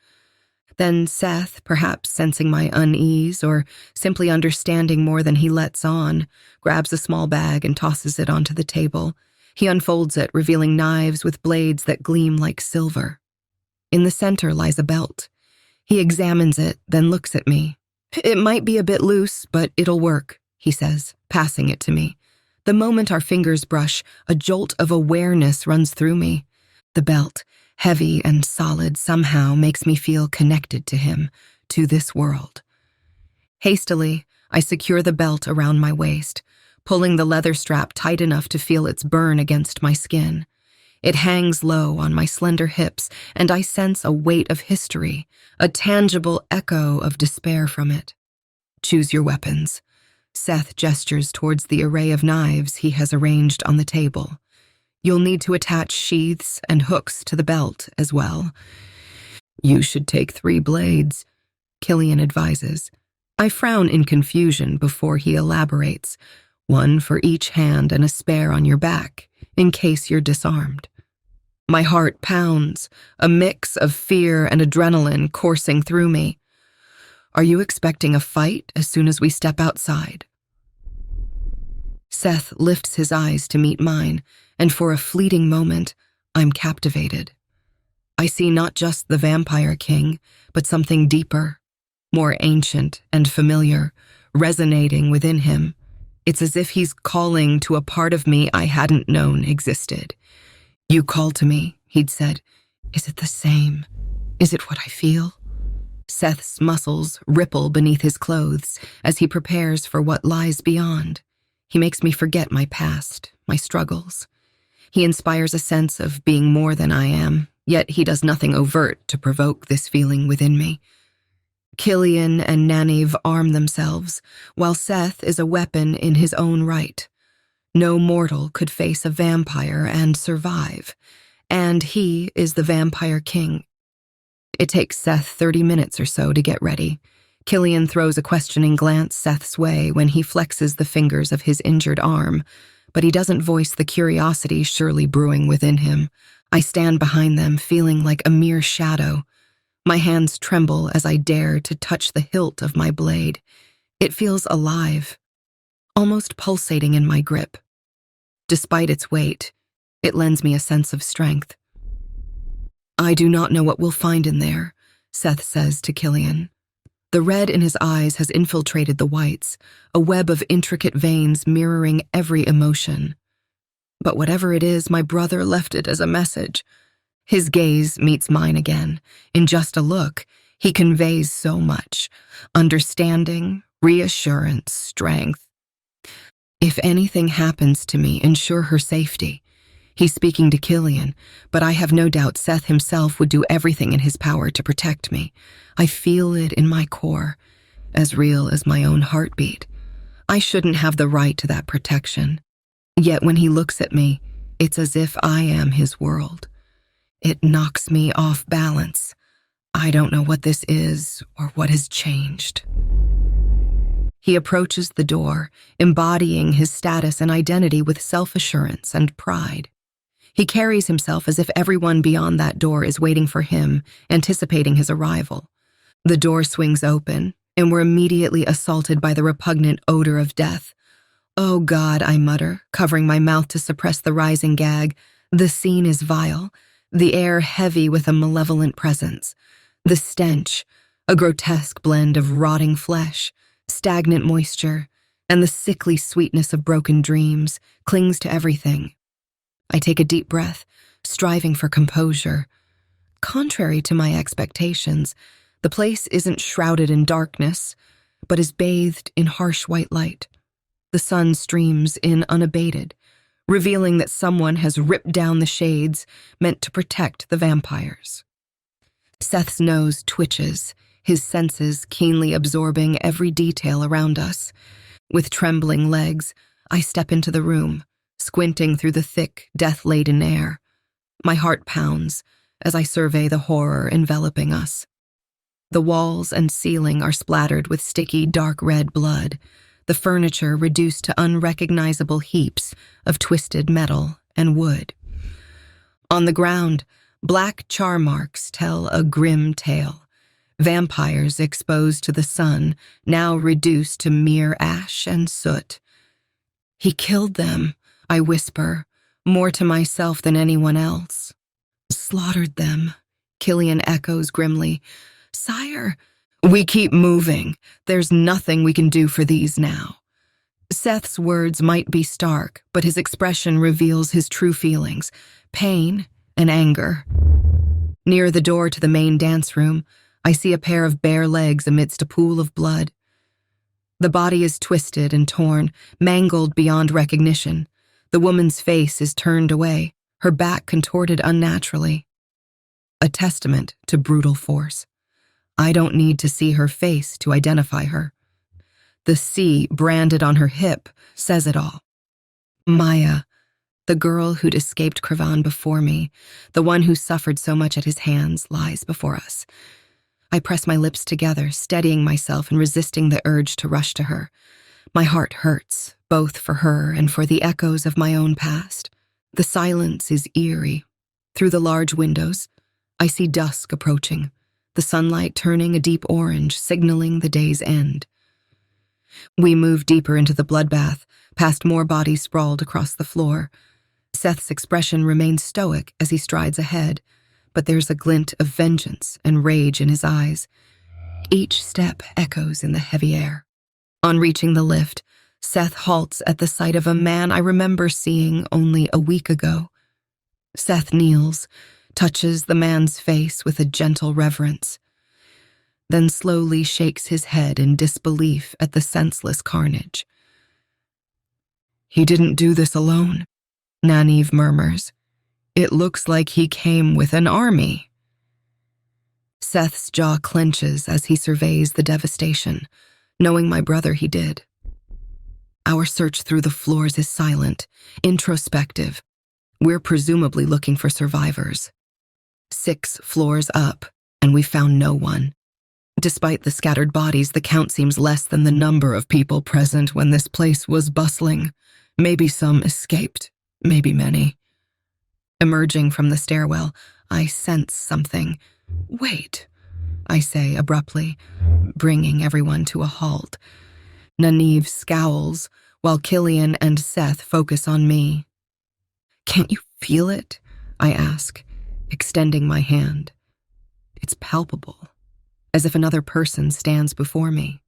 Then Seth, perhaps sensing my unease or simply understanding more than he lets on, grabs a small bag and tosses it onto the table. He unfolds it, revealing knives with blades that gleam like silver. In the center lies a belt. He examines it, then looks at me. "It might be a bit loose, but it'll work," he says, passing it to me. The moment our fingers brush, a jolt of awareness runs through me. The belt, heavy and solid, somehow makes me feel connected to him, to this world. Hastily, I secure the belt around my waist, pulling the leather strap tight enough to feel its burn against my skin. It hangs low on my slender hips, and I sense a weight of history, a tangible echo of despair from it. "Choose your weapons." Seth gestures towards the array of knives he has arranged on the table. "You'll need to attach sheaths and hooks to the belt as well." "You should take 3 blades," Killian advises. I frown in confusion before he elaborates. "One for each hand and a spare on your back, in case you're disarmed." My heart pounds, a mix of fear and adrenaline coursing through me. "Are you expecting a fight as soon as we step outside?" Seth lifts his eyes to meet mine, and for a fleeting moment, I'm captivated. I see not just the Vampire King, but something deeper, more ancient and familiar, resonating within him. It's as if he's calling to a part of me I hadn't known existed. "You call to me," he'd said. "Is it the same? Is it what I feel?" Seth's muscles ripple beneath his clothes as he prepares for what lies beyond. He makes me forget my past, my struggles. He inspires a sense of being more than I am, yet he does nothing overt to provoke this feeling within me. Killian and Nynaeve arm themselves, while Seth is a weapon in his own right. No mortal could face a vampire and survive, and he is the Vampire King. It takes Seth 30 minutes or so to get ready. Killian throws a questioning glance Seth's way when he flexes the fingers of his injured arm, but he doesn't voice the curiosity surely brewing within him. I stand behind them, feeling like a mere shadow. My hands tremble as I dare to touch the hilt of my blade. It feels alive, almost pulsating in my grip. Despite its weight, it lends me a sense of strength. "I do not know what we'll find in there," Seth says to Killian. The red in his eyes has infiltrated the whites, a web of intricate veins mirroring every emotion. But whatever it is, my brother left it as a message. His gaze meets mine again. In just a look, he conveys so much: understanding, reassurance, strength. If anything happens to me, ensure her safety. He's speaking to Killian, but I have no doubt Seth himself would do everything in his power to protect me. I feel it in my core, as real as my own heartbeat. I shouldn't have the right to that protection. Yet when he looks at me, it's as if I am his world. It knocks me off balance. I don't know what this is or what has changed. He approaches the door, embodying his status and identity with self-assurance and pride. He carries himself as if everyone beyond that door is waiting for him, anticipating his arrival. The door swings open, and we're immediately assaulted by the repugnant odor of death. "Oh God," I mutter, covering my mouth to suppress the rising gag. The scene is vile, the air heavy with a malevolent presence. The stench, a grotesque blend of rotting flesh, stagnant moisture, and the sickly sweetness of broken dreams, clings to everything. I take a deep breath, striving for composure. Contrary to my expectations, the place isn't shrouded in darkness, but is bathed in harsh white light. The sun streams in unabated, revealing that someone has ripped down the shades meant to protect the vampires. Seth's nose twitches, his senses keenly absorbing every detail around us. With trembling legs, I step into the room, squinting through the thick, death-laden air. My heart pounds as I survey the horror enveloping us. The walls and ceiling are splattered with sticky, dark red blood, the furniture reduced to unrecognizable heaps of twisted metal and wood. On the ground, black char marks tell a grim tale. Vampires exposed to the sun, now reduced to mere ash and soot. "He killed them," I whisper, more to myself than anyone else. "Slaughtered them," Killian echoes grimly. "Sire, we keep moving. There's nothing we can do for these now." Seth's words might be stark, but his expression reveals his true feelings, pain and anger. Near the door to the main dance room, I see a pair of bare legs amidst a pool of blood. The body is twisted and torn, mangled beyond recognition. The woman's face is turned away, her back contorted unnaturally. A testament to brutal force. I don't need to see her face to identify her. The C branded on her hip says it all. Maya, the girl who'd escaped Kravan before me, the one who suffered so much at his hands, lies before us. I press my lips together, steadying myself and resisting the urge to rush to her. My heart hurts, both for her and for the echoes of my own past. The silence is eerie. Through the large windows, I see dusk approaching, the sunlight turning a deep orange, signaling the day's end. We move deeper into the bloodbath, past more bodies sprawled across the floor. Seth's expression remains stoic as he strides ahead, but there's a glint of vengeance and rage in his eyes. Each step echoes in the heavy air. On reaching the lift, Seth halts at the sight of a man I remember seeing only a week ago. Seth kneels, touches the man's face with a gentle reverence, then slowly shakes his head in disbelief at the senseless carnage. "He didn't do this alone," Nynaeve murmurs. "It looks like he came with an army." Seth's jaw clenches as he surveys the devastation, knowing my brother he did. Our search through the floors is silent, introspective. We're presumably looking for survivors. 6 floors up, and we found no one. Despite the scattered bodies, the count seems less than the number of people present when this place was bustling. Maybe some escaped, maybe many. Emerging from the stairwell, I sense something. "Wait," I say abruptly, bringing everyone to a halt. Nynaeve scowls, while Killian and Seth focus on me. "Can't you feel it?" I ask, extending my hand. It's palpable, as if another person stands before me.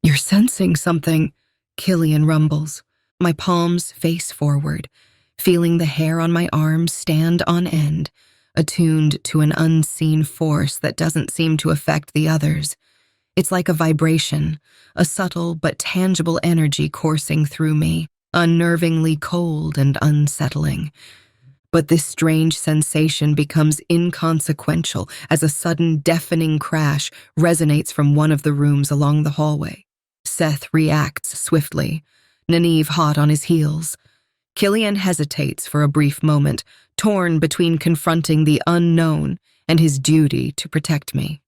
"You're sensing something," Killian rumbles, my palms face forward, feeling the hair on my arms stand on end, attuned to an unseen force that doesn't seem to affect the others. It's like a vibration, a subtle but tangible energy coursing through me, unnervingly cold and unsettling. But this strange sensation becomes inconsequential as a sudden deafening crash resonates from one of the rooms along the hallway. Seth reacts swiftly, Nynaeve hot on his heels. Killian hesitates for a brief moment, torn between confronting the unknown and his duty to protect me.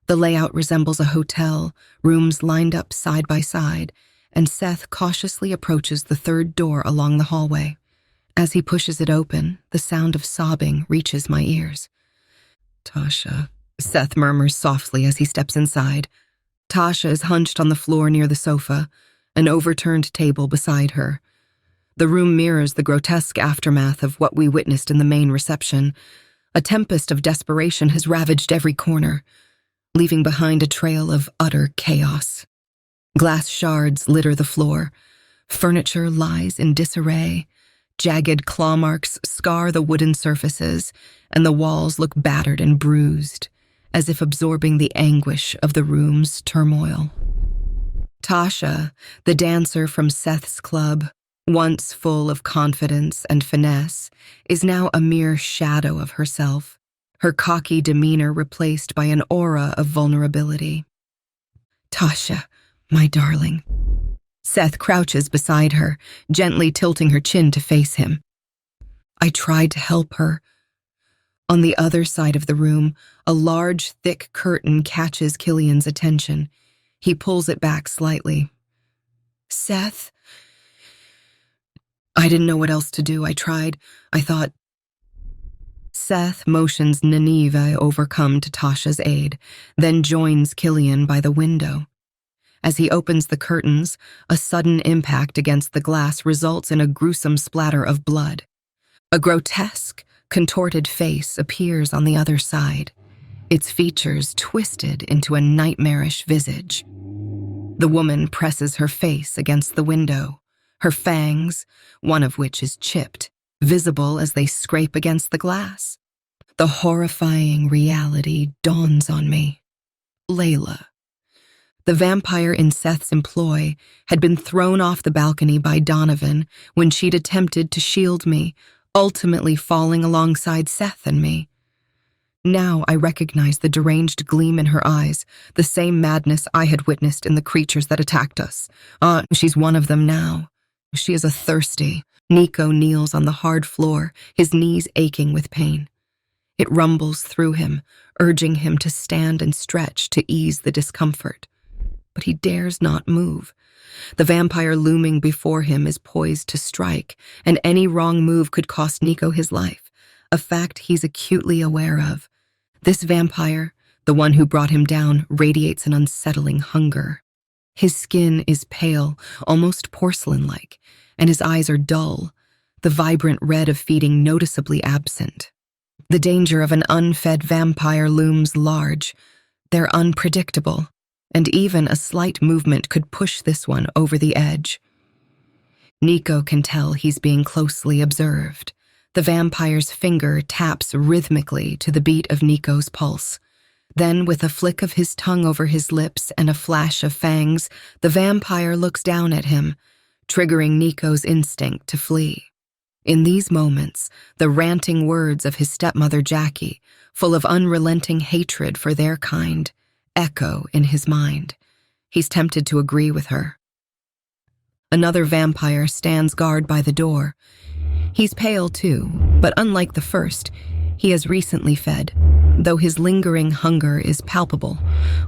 The layout resembles a hotel, rooms lined up side by side, and Seth cautiously approaches the third door along the hallway. As he pushes it open, the sound of sobbing reaches my ears. "Tasha," Seth murmurs softly as he steps inside. Tasha is hunched on the floor near the sofa, an overturned table beside her. The room mirrors the grotesque aftermath of what we witnessed in the main reception. A tempest of desperation has ravaged every corner, leaving behind a trail of utter chaos. Glass shards litter the floor. Furniture lies in disarray. Jagged claw marks scar the wooden surfaces, and the walls look battered and bruised, as if absorbing the anguish of the room's turmoil. Tasha, the dancer from Seth's club, once full of confidence and finesse, is now a mere shadow of herself, her cocky demeanor replaced by an aura of vulnerability. "Tasha, my darling." Seth crouches beside her, gently tilting her chin to face him. I tried to help her. On the other side of the room, a large, thick curtain catches Killian's attention. He pulls it back slightly. "Seth?" I didn't know what else to do. I tried. I thought. Seth motions Nynaeve overcome to Tasha's aid, then joins Killian by the window. As he opens the curtains, a sudden impact against the glass results in a gruesome splatter of blood. A grotesque, contorted face appears on the other side, its features twisted into a nightmarish visage. The woman presses her face against the window, her fangs, one of which is chipped, visible as they scrape against the glass. The horrifying reality dawns on me. Layla, the vampire in Seth's employ, had been thrown off the balcony by Donovan when she'd attempted to shield me, ultimately falling alongside Seth and me. Now I recognize the deranged gleam in her eyes, the same madness I had witnessed in the creatures that attacked us. She's one of them now. She is thirsty. Nico kneels on the hard floor, his knees aching with pain. It rumbles through him, urging him to stand and stretch to ease the discomfort. But he dares not move. The vampire looming before him is poised to strike, and any wrong move could cost Nico his life, a fact he's acutely aware of. This vampire, the one who brought him down, radiates an unsettling hunger. His skin is pale, almost porcelain-like, and his eyes are dull, the vibrant red of feeding noticeably absent. The danger of an unfed vampire looms large. They're unpredictable, and even a slight movement could push this one over the edge. Nico can tell he's being closely observed. The vampire's finger taps rhythmically to the beat of Nico's pulse. Then, with a flick of his tongue over his lips and a flash of fangs, the vampire looks down at him, triggering Nico's instinct to flee. In these moments, the ranting words of his stepmother Jackie, full of unrelenting hatred for their kind, echo in his mind. He's tempted to agree with her. Another vampire stands guard by the door. He's pale too, but unlike the first, he has recently fed, though his lingering hunger is palpable.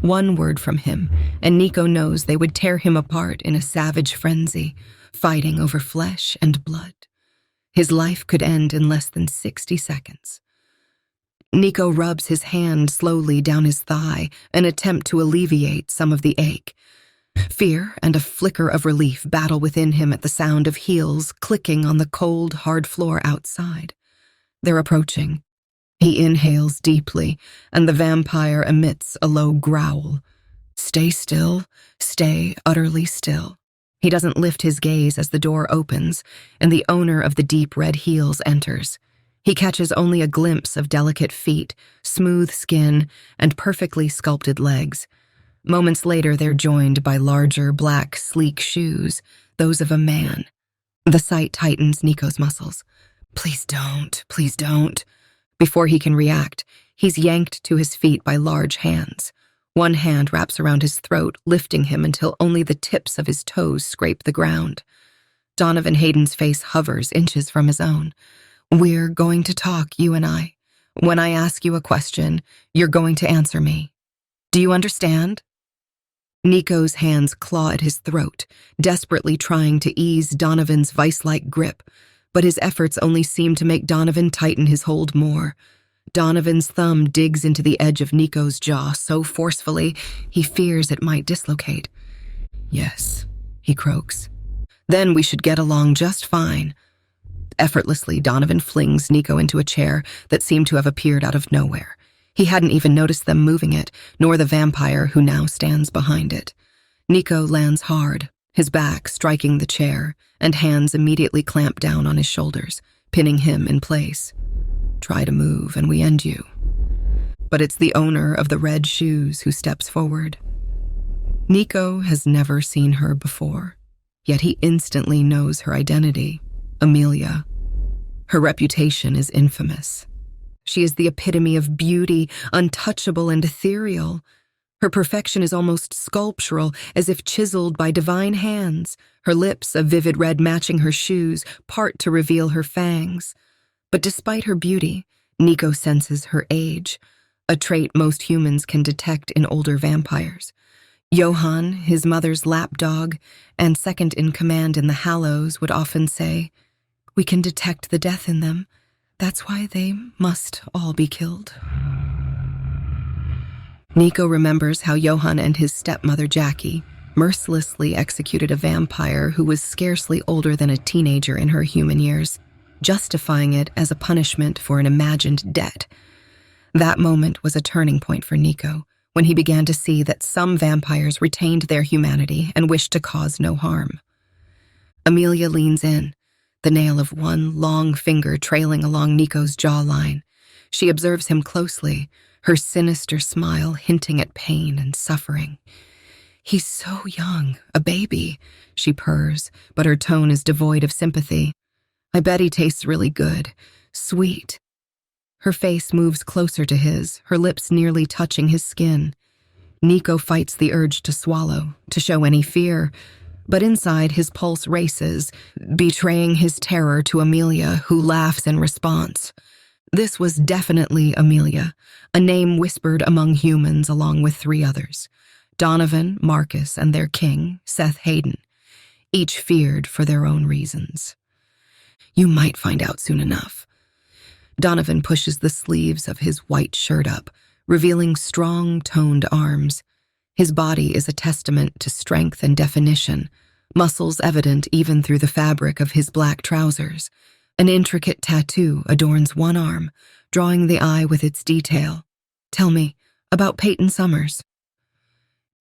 One word from him, and Nico knows they would tear him apart in a savage frenzy, fighting over flesh and blood. His life could end in less than 60 seconds. Nico rubs his hand slowly down his thigh, an attempt to alleviate some of the ache. Fear and a flicker of relief battle within him at the sound of heels clicking on the cold, hard floor outside. They're approaching. He inhales deeply, and the vampire emits a low growl. Stay still, stay utterly still. He doesn't lift his gaze as the door opens, and the owner of the deep red heels enters. He catches only a glimpse of delicate feet, smooth skin, and perfectly sculpted legs. Moments later, they're joined by larger, black, sleek shoes, those of a man. The sight tightens Nico's muscles. Please don't, please don't. Before he can react, he's yanked to his feet by large hands. One hand wraps around his throat, lifting him until only the tips of his toes scrape the ground. Donovan Hayden's face hovers inches from his own. We're going to talk, you and I. When I ask you a question, you're going to answer me. Do you understand? Nico's hands claw at his throat, desperately trying to ease Donovan's vice-like grip, but his efforts only seem to make Donovan tighten his hold more. Donovan's thumb digs into the edge of Nico's jaw so forcefully, he fears it might dislocate. Yes, he croaks. Then we should get along just fine. Effortlessly, Donovan flings Nico into a chair that seemed to have appeared out of nowhere. He hadn't even noticed them moving it, nor the vampire who now stands behind it. Nico lands hard, his back striking the chair, and hands immediately clamp down on his shoulders, pinning him in place. Try to move and we end you. But it's the owner of the red shoes who steps forward. Nico has never seen her before, yet he instantly knows her identity, Amelia. Her reputation is infamous. She is the epitome of beauty, untouchable and ethereal. Her perfection is almost sculptural, as if chiseled by divine hands, her lips, a vivid red matching her shoes, part to reveal her fangs. But despite her beauty, Nico senses her age, a trait most humans can detect in older vampires. Johann, his mother's lapdog, and second in command in the Hallows, would often say, "We can detect the death in them. That's why they must all be killed." Nico remembers how Johann and his stepmother Jackie mercilessly executed a vampire who was scarcely older than a teenager in her human years, justifying it as a punishment for an imagined debt. That moment was a turning point for Nico, when he began to see that some vampires retained their humanity and wished to cause no harm. Amelia leans in, the nail of one long finger trailing along Nico's jawline. She observes him closely, her sinister smile hinting at pain and suffering. "He's so young, a baby," she purrs, but her tone is devoid of sympathy. "I bet he tastes really good. Sweet." Her face moves closer to his, her lips nearly touching his skin. Nico fights the urge to swallow, to show any fear, but inside his pulse races, betraying his terror to Amelia, who laughs in response. This was definitely Amelia, a name whispered among humans along with 3 others: Donovan, Marcus, and their king, Seth Hayden, each feared for their own reasons. "You might find out soon enough." Donovan pushes the sleeves of his white shirt up, revealing strong, toned arms. His body is a testament to strength and definition, muscles evident even through the fabric of his black trousers. An intricate tattoo adorns one arm, drawing the eye with its detail. "Tell me about Peyton Summers."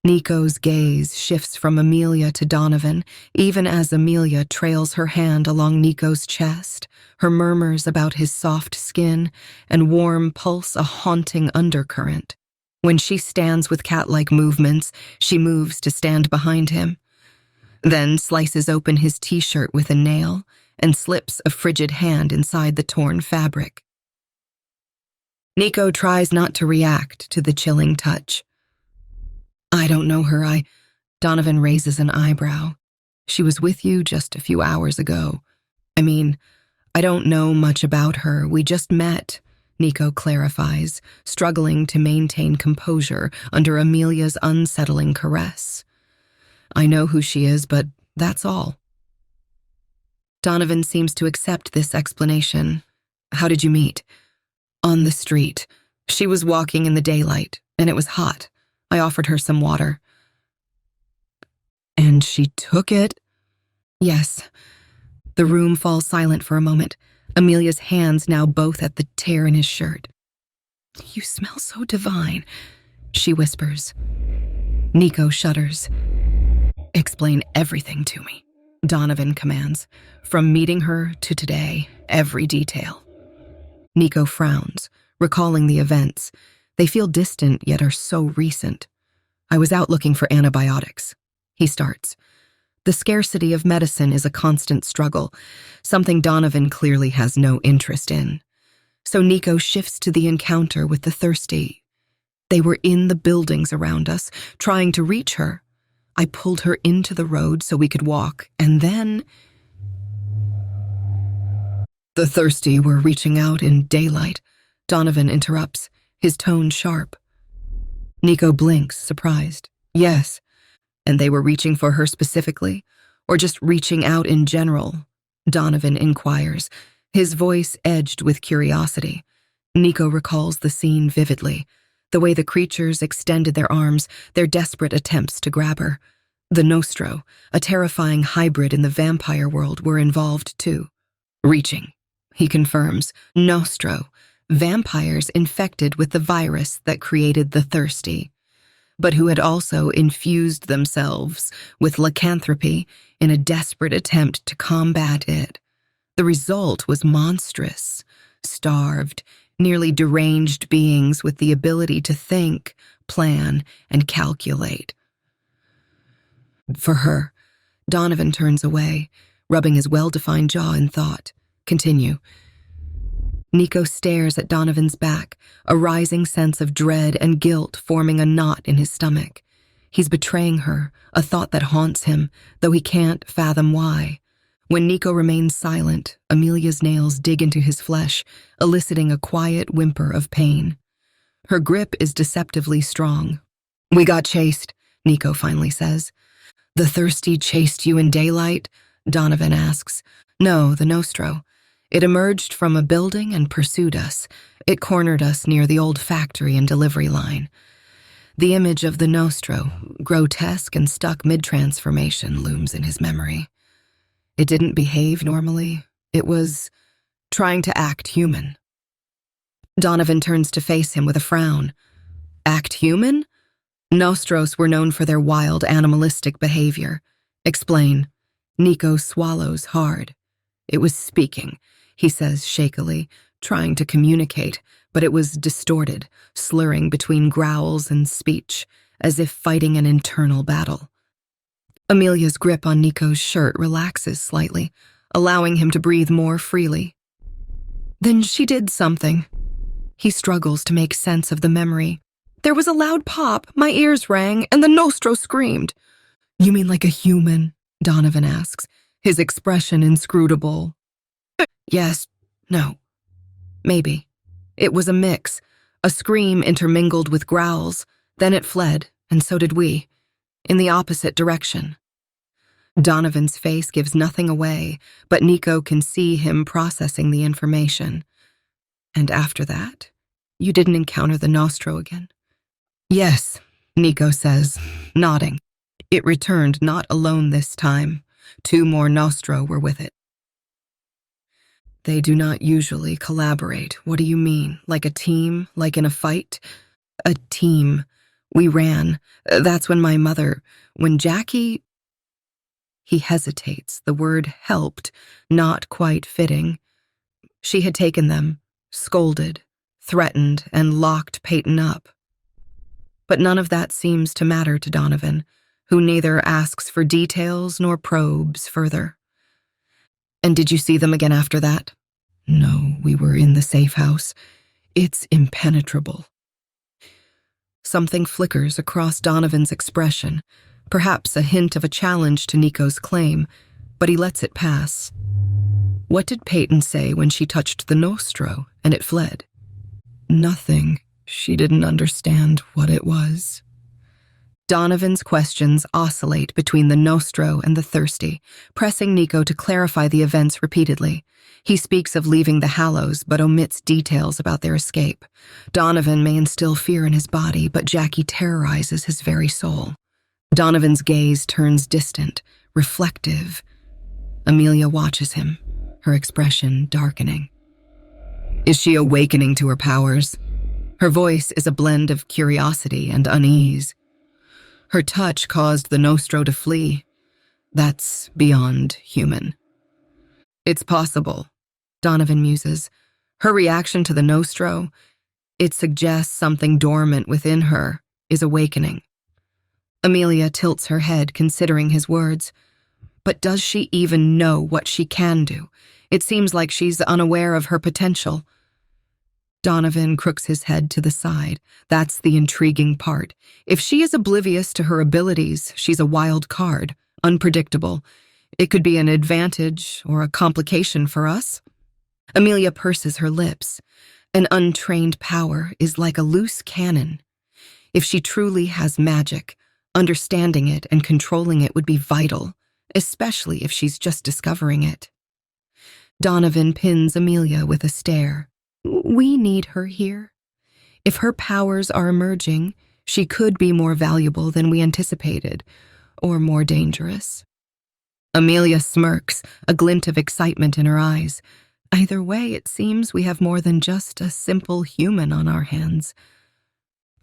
Nico's gaze shifts from Amelia to Donovan, even as Amelia trails her hand along Nico's chest, her murmurs about his soft skin and warm pulse a haunting undercurrent. When she stands with cat-like movements, she moves to stand behind him, then slices open his t-shirt with a nail and slips a frigid hand inside the torn fabric. Nico tries not to react to the chilling touch. "I don't know her, Donovan raises an eyebrow. "She was with you just a few hours ago. I mean, I don't know much about her, we just met," Nico clarifies, struggling to maintain composure under Amelia's unsettling caress. "I know who she is, but that's all." Donovan seems to accept this explanation. "How did you meet?" "On the street. She was walking in the daylight, and it was hot. I offered her some water." "And she took it?" "Yes." The room falls silent for a moment, Amelia's hands now both at the tear in his shirt. "You smell so divine," she whispers. Nico shudders. "Explain everything to me," Donovan commands. "From meeting her to today, every detail." Nico frowns, recalling the events. They feel distant yet are so recent. I was out looking for antibiotics. He starts. The scarcity of medicine is a constant struggle, something Donovan clearly has no interest in. So Nico shifts to the encounter with the thirsty. They were in the buildings around us, trying to reach her. I pulled her into the road so we could walk, and then... The thirsty were reaching out in daylight. Donovan interrupts, his tone sharp. Nico blinks, surprised. Yes. And they were reaching for her specifically? Or just reaching out in general? Donovan inquires, his voice edged with curiosity. Nico recalls the scene vividly, the way the creatures extended their arms, their desperate attempts to grab her. The Nostro, a terrifying hybrid in the vampire world, were involved too. Reaching, he confirms. Nostro, vampires infected with the virus that created the thirsty, but who had also infused themselves with lycanthropy in a desperate attempt to combat it. The result was monstrous, starved, nearly deranged beings with the ability to think, plan, and calculate. For her, Donovan turns away, rubbing his well-defined jaw in thought. Continue. Nico stares at Donovan's back, a rising sense of dread and guilt forming a knot in his stomach. He's betraying her, a thought that haunts him, though he can't fathom why. When Nico remains silent, Amelia's nails dig into his flesh, eliciting a quiet whimper of pain. Her grip is deceptively strong. We got chased, Nico finally says. The thirsty chased you in daylight? Donovan asks. No, the Nostro. It emerged from a building and pursued us. It cornered us near the old factory and delivery line. The image of the Nostro, grotesque and stuck mid-transformation, looms in his memory. It didn't behave normally. It was trying to act human. Donovan turns to face him with a frown. Act human? Nostros were known for their wild, animalistic behavior. Explain. Nico swallows hard. It was speaking, he says shakily, trying to communicate, but it was distorted, slurring between growls and speech, as if fighting an internal battle. Amelia's grip on Nico's shirt relaxes slightly, allowing him to breathe more freely. Then she did something. He struggles to make sense of the memory. There was a loud pop, my ears rang, and the Nostro screamed. You mean like a human? Donovan asks, his expression inscrutable. Yes, no, maybe. It was a mix, a scream intermingled with growls. Then it fled, and so did we, in the opposite direction. Donovan's face gives nothing away, but Nico can see him processing the information. And after that, you didn't encounter the Nostro again? Yes, Nico says, nodding. It returned not alone this time. 2 more Nostro were with it. They do not usually collaborate. What do you mean? Like a team? Like in a fight? A team. We ran. That's when when Jackie... He hesitates, the word helped, not quite fitting. She had taken them, scolded, threatened, and locked Peyton up. But none of that seems to matter to Donovan, who neither asks for details nor probes further. And did you see them again after that? No, we were in the safe house. It's impenetrable. Something flickers across Donovan's expression, perhaps a hint of a challenge to Nico's claim, but he lets it pass. What did Peyton say when she touched the Nostro and it fled? Nothing. She didn't understand what it was. Donovan's questions oscillate between the Nostro and the thirsty, pressing Nico to clarify the events repeatedly. He speaks of leaving the Hallows, but omits details about their escape. Donovan may instill fear in his body, but Jackie terrorizes his very soul. Donovan's gaze turns distant, reflective. Amelia watches him, her expression darkening. Is she awakening to her powers? Her voice is a blend of curiosity and unease. Her touch caused the Nostro to flee. That's beyond human. It's possible, Donovan muses. Her reaction to the Nostro, it suggests something dormant within her is awakening. Amelia tilts her head, considering his words. But does she even know what she can do? It seems like she's unaware of her potential. Donovan crooks his head to the side. That's the intriguing part. If she is oblivious to her abilities, she's a wild card, unpredictable. It could be an advantage or a complication for us. Amelia purses her lips. An untrained power is like a loose cannon. If she truly has magic, understanding it and controlling it would be vital, especially if she's just discovering it. Donovan pins Amelia with a stare. We need her here. If her powers are emerging, she could be more valuable than we anticipated, or more dangerous. Amelia smirks, a glint of excitement in her eyes. Either way, it seems we have more than just a simple human on our hands.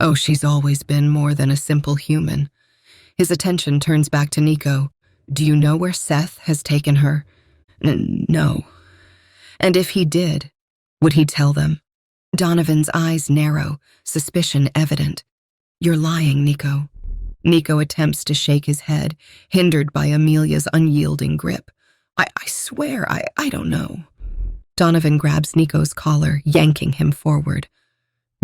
Oh, she's always been more than a simple human. His attention turns back to Nico. Do you know where Seth has taken her? No. And if he did, would he tell them? Donovan's eyes narrow, suspicion evident. You're lying, Nico. Nico attempts to shake his head, hindered by Amelia's unyielding grip. I swear, I don't know. Donovan grabs Nico's collar, yanking him forward.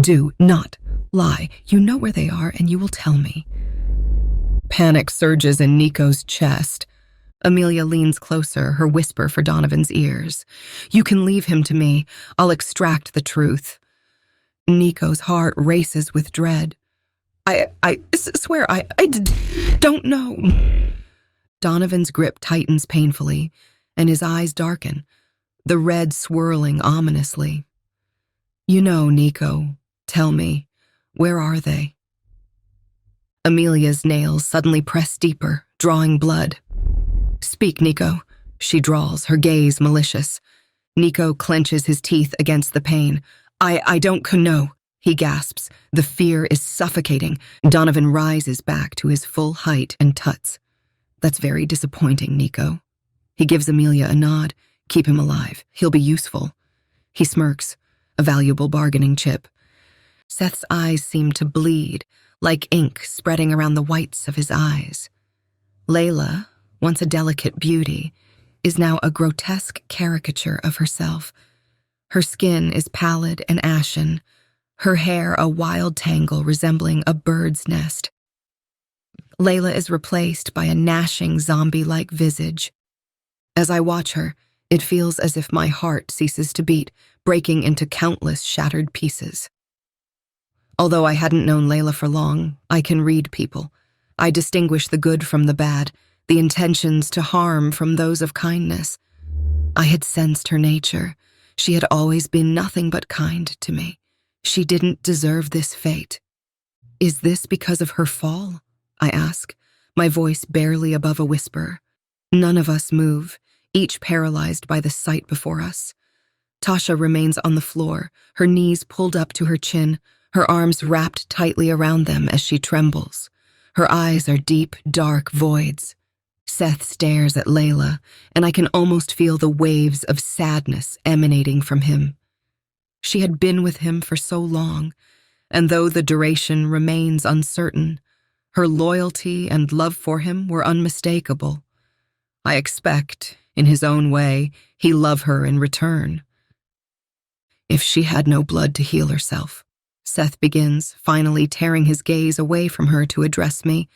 Do not lie. You know where they are, and you will tell me. Panic surges in Nico's chest. Amelia leans closer, her whisper for Donovan's ears. You can leave him to me. I'll extract the truth. Nico's heart races with dread. I swear, I don't know. Donovan's grip tightens painfully, and his eyes darken, the red swirling ominously. You know, Nico, tell me, where are they? Amelia's nails suddenly press deeper, drawing blood. Speak, Nico, she drawls, her gaze malicious. Nico clenches his teeth against the pain. I don't know, he gasps. The fear is suffocating. Donovan rises back to his full height and tuts. That's very disappointing, Nico. He gives Amelia a nod. Keep him alive. He'll be useful. He smirks, a valuable bargaining chip. Seth's eyes seem to bleed, like ink spreading around the whites of his eyes. Layla, once a delicate beauty, is now a grotesque caricature of herself. Her skin is pallid and ashen, her hair a wild tangle resembling a bird's nest. Layla is replaced by a gnashing zombie-like visage. As I watch her, it feels as if my heart ceases to beat, breaking into countless shattered pieces. Although I hadn't known Layla for long, I can read people. I distinguish the good from the bad, the intentions to harm from those of kindness. I had sensed her nature. She had always been nothing but kind to me. She didn't deserve this fate. Is this because of her fall? I ask, my voice barely above a whisper. None of us move, each paralyzed by the sight before us. Tasha remains on the floor, her knees pulled up to her chin, her arms wrapped tightly around them as she trembles. Her eyes are deep, dark voids. Seth stares at Layla, and I can almost feel the waves of sadness emanating from him. She had been with him for so long, and though the duration remains uncertain, her loyalty and love for him were unmistakable. I expect, in his own way, he loved her in return. If she had no blood to heal herself, Seth begins, finally tearing his gaze away from her to address me,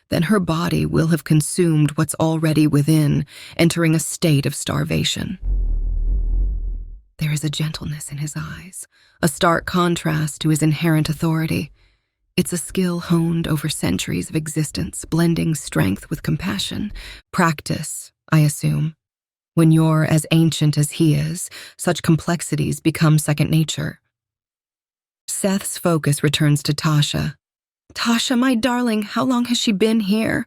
then her body will have consumed what's already within, entering a state of starvation. There is a gentleness in his eyes, a stark contrast to his inherent authority. It's a skill honed over centuries of existence, blending strength with compassion. Practice, I assume. When you're as ancient as he is, such complexities become second nature. Seth's focus returns to Tasha. Tasha, my darling, how long has she been here?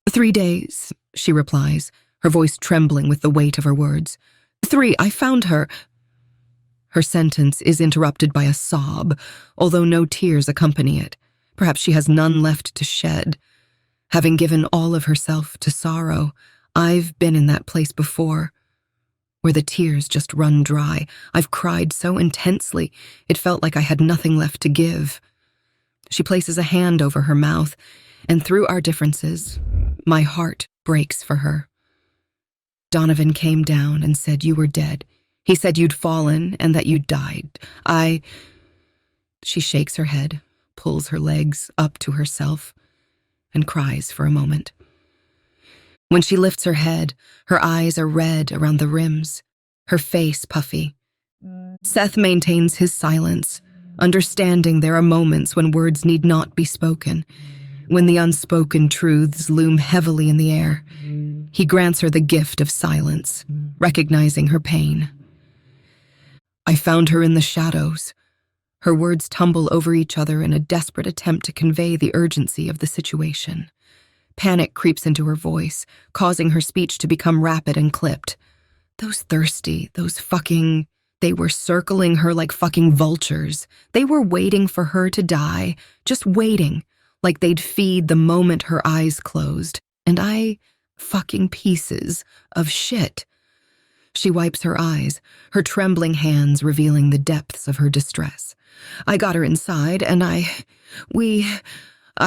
3 days, she replies, her voice trembling with the weight of her words. 3, I found her. Her sentence is interrupted by a sob, although no tears accompany it. Perhaps she has none left to shed. Having given all of herself to sorrow, I've been in that place before, where the tears just run dry. I've cried so intensely, it felt like I had nothing left to give. She places a hand over her mouth, and through our differences, my heart breaks for her. Donovan came down and said you were dead. He said you'd fallen and that you'd died. She shakes her head, pulls her legs up to herself, and cries for a moment. When she lifts her head, her eyes are red around the rims, her face puffy. Seth maintains his silence, understanding there are moments when words need not be spoken, when the unspoken truths loom heavily in the air. He grants her the gift of silence, recognizing her pain. I found her in the shadows. Her words tumble over each other in a desperate attempt to convey the urgency of the situation. Panic creeps into her voice, causing her speech to become rapid and clipped. They were circling her like fucking vultures. They were waiting for her to die, just waiting, like they'd feed the moment her eyes closed. And fucking pieces of shit. She wipes her eyes, her trembling hands revealing the depths of her distress. I got her inside and I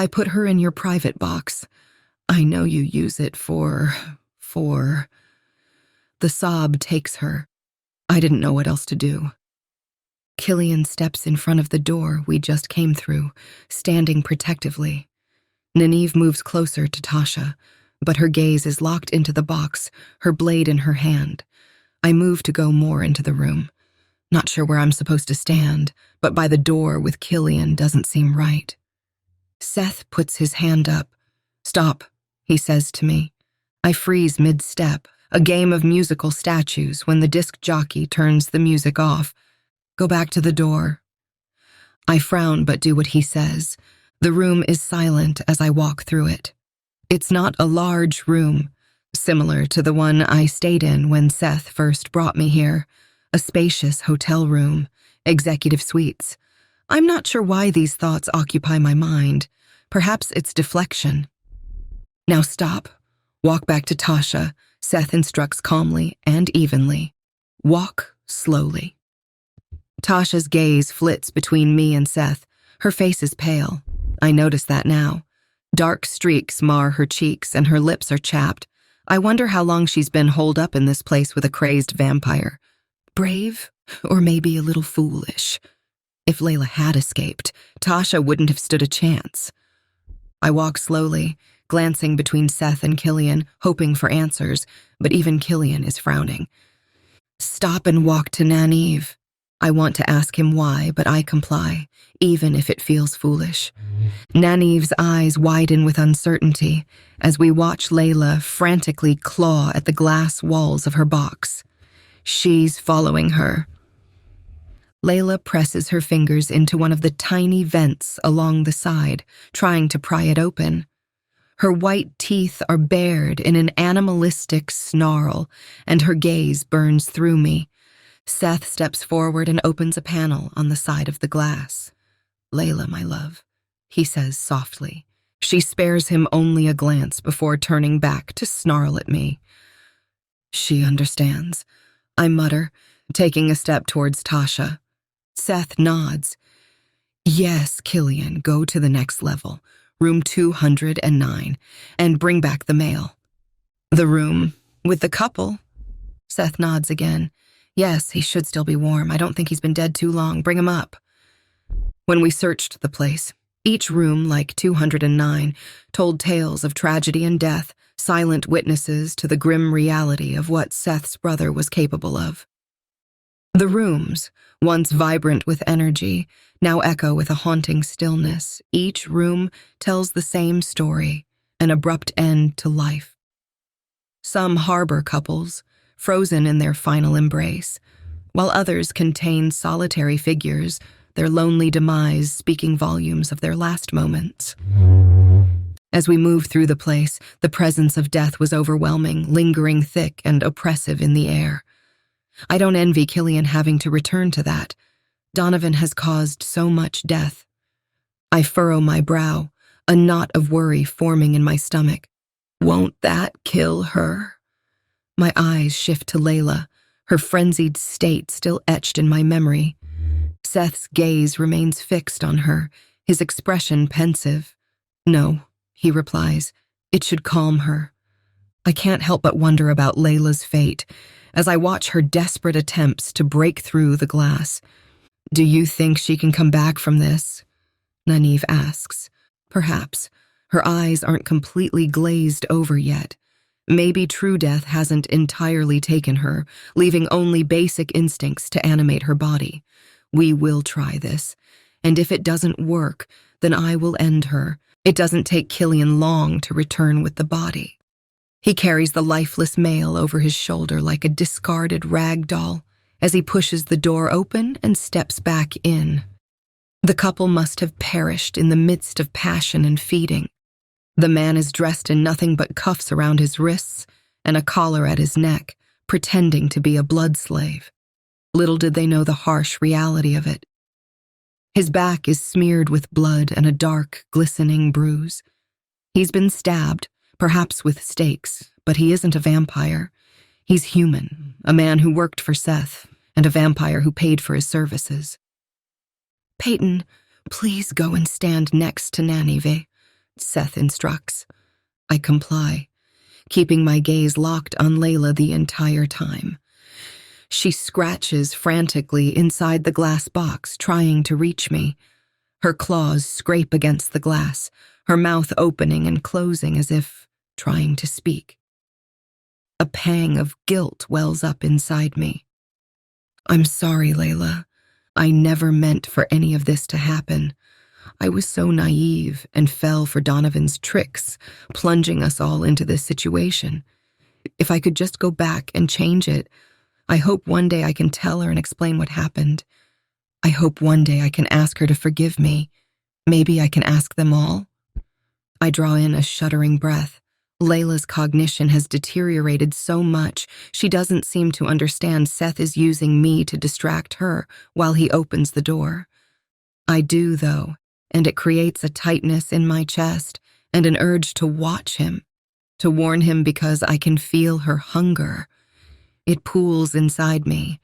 put her in your private box. I know you use it for... The sob takes her. I didn't know what else to do. Killian steps in front of the door we just came through, standing protectively. Nynaeve moves closer to Tasha, but her gaze is locked into the box, her blade in her hand. I move to go more into the room. Not sure where I'm supposed to stand, but by the door with Killian doesn't seem right. Seth puts his hand up. Stop, he says to me. I freeze mid-step, a game of musical statues when the disc jockey turns the music off. Go back to the door. I frown but do what he says. The room is silent as I walk through it. It's not a large room, similar to the one I stayed in when Seth first brought me here. A spacious hotel room, executive suites. I'm not sure why these thoughts occupy my mind. Perhaps it's deflection. Now stop. Walk back to Tasha, Seth instructs calmly and evenly. Walk slowly. Tasha's gaze flits between me and Seth. Her face is pale. I notice that now. Dark streaks mar her cheeks and her lips are chapped. I wonder how long she's been holed up in this place with a crazed vampire. Brave, or maybe a little foolish. If Layla had escaped, Tasha wouldn't have stood a chance. I walk slowly, glancing between Seth and Killian, hoping for answers, but even Killian is frowning. Stop and walk to Nynaeve. I want to ask him why, but I comply, even if it feels foolish. Nynaeve's eyes widen with uncertainty as we watch Layla frantically claw at the glass walls of her box. She's following her. Layla presses her fingers into one of the tiny vents along the side, trying to pry it open. Her white teeth are bared in an animalistic snarl, and her gaze burns through me. Seth steps forward and opens a panel on the side of the glass. Layla, my love, he says softly. She spares him only a glance before turning back to snarl at me. She understands, I mutter, taking a step towards Tasha. Seth nods. Yes, Killian, go to the next level, room 209, and bring back the mail. The room with the couple? Seth nods again. Yes, he should still be warm. I don't think he's been dead too long. Bring him up. When we searched the place, each room, like 209, told tales of tragedy and death, silent witnesses to the grim reality of what Seth's brother was capable of. The rooms, once vibrant with energy, now echo with a haunting stillness. Each room tells the same story, an abrupt end to life. Some harbor couples, frozen in their final embrace, while others contain solitary figures, their lonely demise speaking volumes of their last moments. As we moved through the place, the presence of death was overwhelming, lingering thick and oppressive in the air. I don't envy Killian having to return to that. Donovan has caused so much death. I furrow my brow, a knot of worry forming in my stomach. Won't that kill her? My eyes shift to Layla, her frenzied state still etched in my memory. Seth's gaze remains fixed on her, his expression pensive. "No," he replies. "It should calm her." I can't help but wonder about Layla's fate as I watch her desperate attempts to break through the glass. "Do you think she can come back from this?" Nynaeve asks. Perhaps. Her eyes aren't completely glazed over yet. Maybe true death hasn't entirely taken her, leaving only basic instincts to animate her body. We will try this, and if it doesn't work, then I will end her. It doesn't take Killian long to return with the body. He carries the lifeless male over his shoulder like a discarded rag doll as he pushes the door open and steps back in. The couple must have perished in the midst of passion and feeding. The man is dressed in nothing but cuffs around his wrists and a collar at his neck, pretending to be a blood slave. Little did they know the harsh reality of it. His back is smeared with blood and a dark, glistening bruise. He's been stabbed, perhaps with stakes, but he isn't a vampire. He's human, a man who worked for Seth, and a vampire who paid for his services. "Peyton, please go and stand next to Nynaeve," Seth instructs. I comply, keeping my gaze locked on Layla the entire time. She scratches frantically inside the glass box, trying to reach me. Her claws scrape against the glass, her mouth opening and closing as if trying to speak. A pang of guilt wells up inside me. "I'm sorry, Layla. I never meant for any of this to happen. I was so naive and fell for Donovan's tricks, plunging us all into this situation. If I could just go back and change it, I hope one day I can tell her and explain what happened. I hope one day I can ask her to forgive me. Maybe I can ask them all." I draw in a shuddering breath. Layla's cognition has deteriorated so much, she doesn't seem to understand Seth is using me to distract her while he opens the door. I do, though, and it creates a tightness in my chest and an urge to watch him, to warn him because I can feel her hunger. It pools inside me.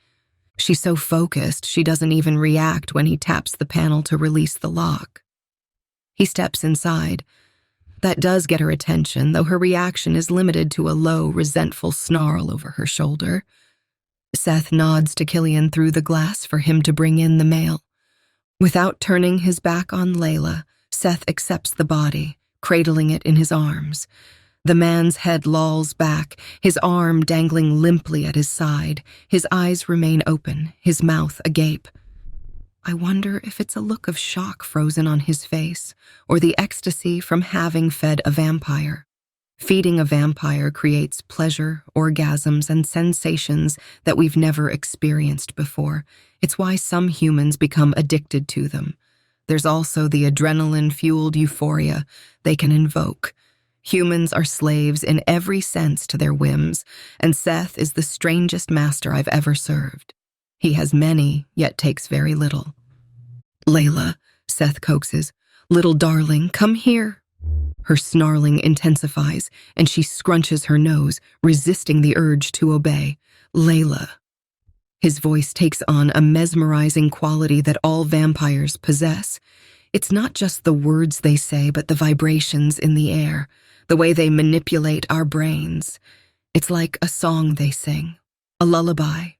She's so focused, she doesn't even react when he taps the panel to release the lock. He steps inside. That does get her attention, though her reaction is limited to a low, resentful snarl over her shoulder. Seth nods to Killian through the glass for him to bring in the mail. Without turning his back on Layla, Seth accepts the body, cradling it in his arms. The man's head lolls back, his arm dangling limply at his side. His eyes remain open, his mouth agape. I wonder if it's a look of shock frozen on his face, or the ecstasy from having fed a vampire. Feeding a vampire creates pleasure, orgasms, and sensations that we've never experienced before. It's why some humans become addicted to them. There's also the adrenaline-fueled euphoria they can invoke. Humans are slaves in every sense to their whims, and Seth is the strangest master I've ever served. He has many, yet takes very little. "Layla," Seth coaxes, "little darling, come here." Her snarling intensifies, and she scrunches her nose, resisting the urge to obey. "Layla." His voice takes on a mesmerizing quality that all vampires possess. It's not just the words they say, but the vibrations in the air, the way they manipulate our brains. It's like a song they sing, a lullaby.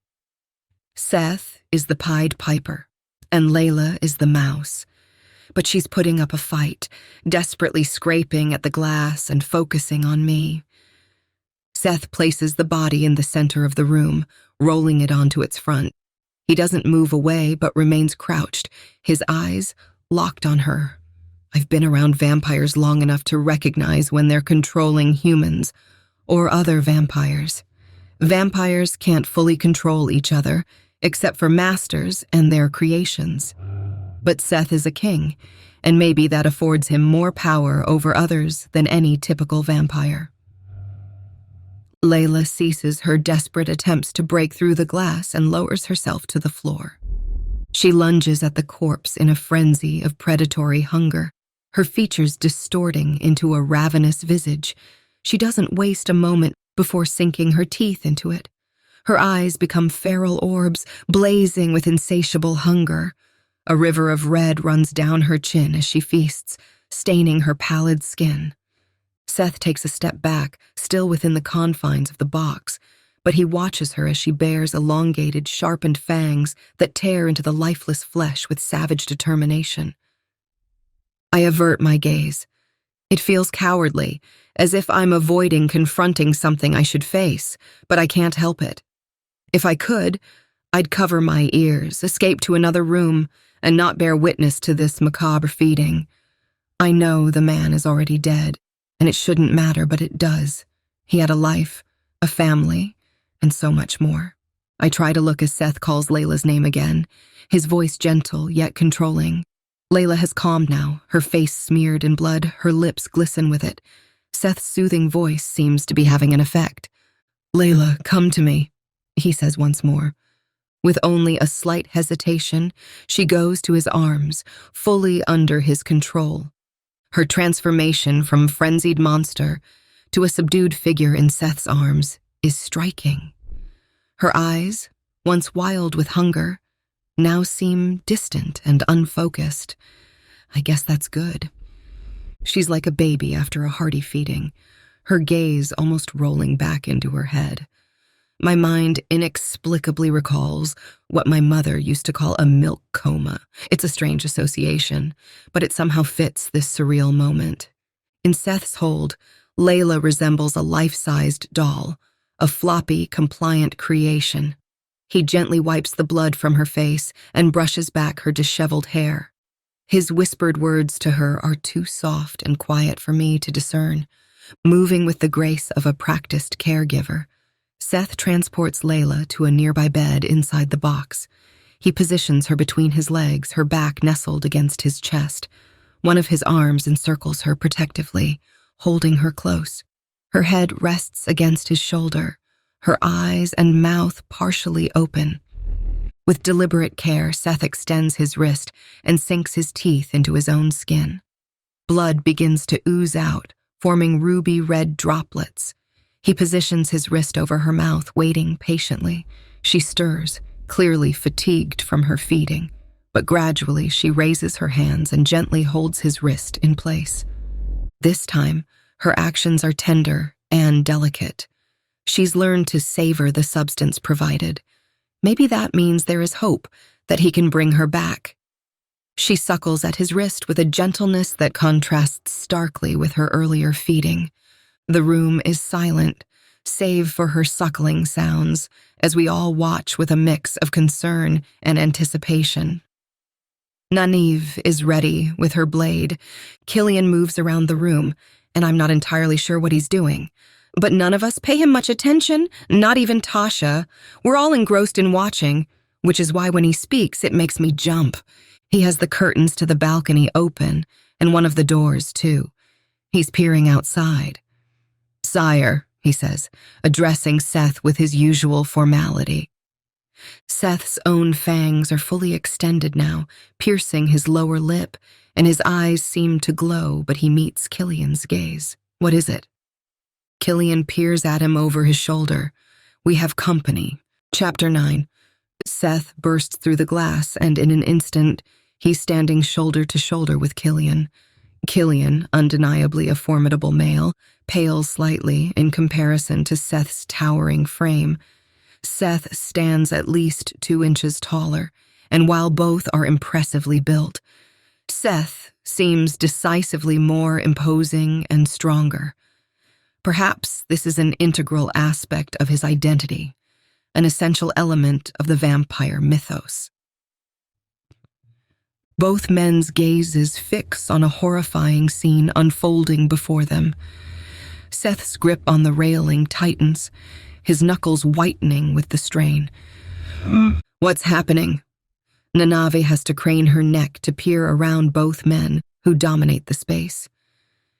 Seth is the Pied Piper, and Layla is the mouse. But she's putting up a fight, desperately scraping at the glass and focusing on me. Seth places the body in the center of the room, rolling it onto its front. He doesn't move away, but remains crouched, his eyes locked on her. I've been around vampires long enough to recognize when they're controlling humans or other vampires. Vampires can't fully control each other, except for masters and their creations. But Seth is a king, and maybe that affords him more power over others than any typical vampire. Layla ceases her desperate attempts to break through the glass and lowers herself to the floor. She lunges at the corpse in a frenzy of predatory hunger, her features distorting into a ravenous visage. She doesn't waste a moment before sinking her teeth into it. Her eyes become feral orbs, blazing with insatiable hunger. A river of red runs down her chin as she feasts, staining her pallid skin. Seth takes a step back, still within the confines of the box, but he watches her as she bares elongated, sharpened fangs that tear into the lifeless flesh with savage determination. I avert my gaze. It feels cowardly, as if I'm avoiding confronting something I should face, but I can't help it. If I could, I'd cover my ears, escape to another room, and not bear witness to this macabre feeding. I know the man is already dead, and it shouldn't matter, but it does. He had a life, a family, and so much more. I try to look as Seth calls Layla's name again, his voice gentle yet controlling. Layla has calmed now, her face smeared in blood, her lips glisten with it. Seth's soothing voice seems to be having an effect. "Layla, come to me," he says once more. With only a slight hesitation, she goes to his arms, fully under his control. Her transformation from frenzied monster to a subdued figure in Seth's arms is striking. Her eyes, once wild with hunger, now seem distant and unfocused. I guess that's good. She's like a baby after a hearty feeding, her gaze almost rolling back into her head. My mind inexplicably recalls what my mother used to call a milk coma. It's a strange association, but it somehow fits this surreal moment. In Seth's hold, Layla resembles a life-sized doll, a floppy, compliant creation. He gently wipes the blood from her face and brushes back her disheveled hair. His whispered words to her are too soft and quiet for me to discern. Moving with the grace of a practiced caregiver, Seth transports Layla to a nearby bed inside the box. He positions her between his legs, her back nestled against his chest. One of his arms encircles her protectively, holding her close. Her head rests against his shoulder, her eyes and mouth partially open. With deliberate care, Seth extends his wrist and sinks his teeth into his own skin. Blood begins to ooze out, forming ruby-red droplets. He positions his wrist over her mouth, waiting patiently. She stirs, clearly fatigued from her feeding, but gradually she raises her hands and gently holds his wrist in place. This time, her actions are tender and delicate. She's learned to savor the substance provided. Maybe that means there is hope that he can bring her back. She suckles at his wrist with a gentleness that contrasts starkly with her earlier feeding. The room is silent, save for her suckling sounds, as we all watch with a mix of concern and anticipation. Nynaeve is ready with her blade. Killian moves around the room, and I'm not entirely sure what he's doing. But none of us pay him much attention, not even Tasha. We're all engrossed in watching, which is why when he speaks, it makes me jump. He has the curtains to the balcony open, and one of the doors, too. He's peering outside. "Sire," he says, addressing Seth with his usual formality. Seth's own fangs are fully extended now, piercing his lower lip, and his eyes seem to glow, but he meets Killian's gaze. What is it? Killian peers at him over his shoulder. We have company. Chapter 9. Seth bursts through the glass, and in an instant, he's standing shoulder to shoulder with Killian. Killian, undeniably a formidable male, pales slightly in comparison to Seth's towering frame. Seth stands at least 2 inches taller, and while both are impressively built, Seth seems decisively more imposing and stronger. Perhaps this is an integral aspect of his identity, an essential element of the vampire mythos. Both men's gazes fix on a horrifying scene unfolding before them. Seth's grip on the railing tightens, his knuckles whitening with the strain. What's happening? Nynaeve has to crane her neck to peer around both men who dominate the space.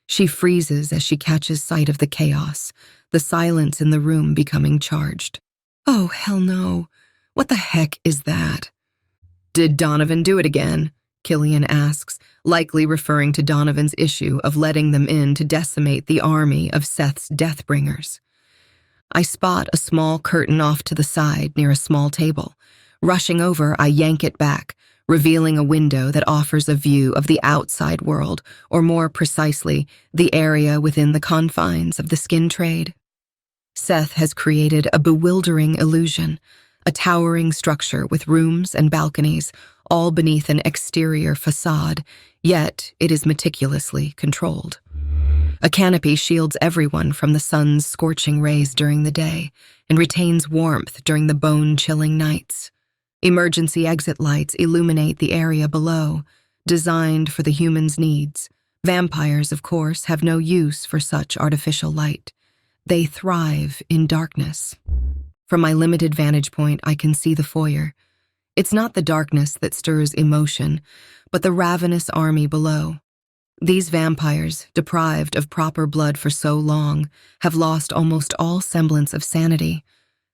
She freezes as she catches sight of the chaos, the silence in the room becoming charged. Oh, hell no. What the heck is that? Did Donovan do it again? Killian asks, likely referring to Donovan's issue of letting them in to decimate the army of Seth's Deathbringers. I spot a small curtain off to the side near a small table. Rushing over, I yank it back, revealing a window that offers a view of the outside world, or more precisely, the area within the confines of the skin trade. Seth has created a bewildering illusion, a towering structure with rooms and balconies, all beneath an exterior facade, yet it is meticulously controlled. A canopy shields everyone from the sun's scorching rays during the day and retains warmth during the bone-chilling nights. Emergency exit lights illuminate the area below, designed for the human's needs. Vampires, of course, have no use for such artificial light. They thrive in darkness. From my limited vantage point, I can see the foyer. It's not the darkness that stirs emotion, but the ravenous army below. These vampires, deprived of proper blood for so long, have lost almost all semblance of sanity.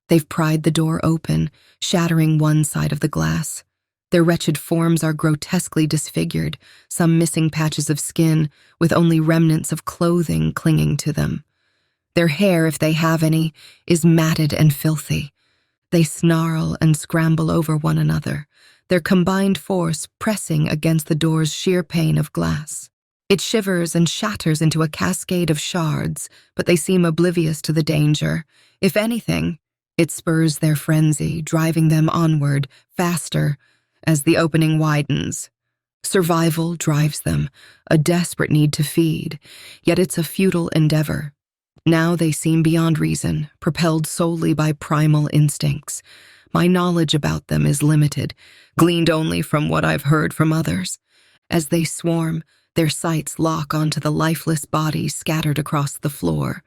They've pried the door open, shattering one side of the glass. Their wretched forms are grotesquely disfigured, some missing patches of skin, with only remnants of clothing clinging to them. Their hair, if they have any, is matted and filthy. They snarl and scramble over one another, their combined force pressing against the door's sheer pane of glass. It shivers and shatters into a cascade of shards, but they seem oblivious to the danger. If anything, it spurs their frenzy, driving them onward, faster, as the opening widens. Survival drives them, a desperate need to feed, yet it's a futile endeavor. Now they seem beyond reason, propelled solely by primal instincts. My knowledge about them is limited, gleaned only from what I've heard from others. As they swarm, their sights lock onto the lifeless bodies scattered across the floor.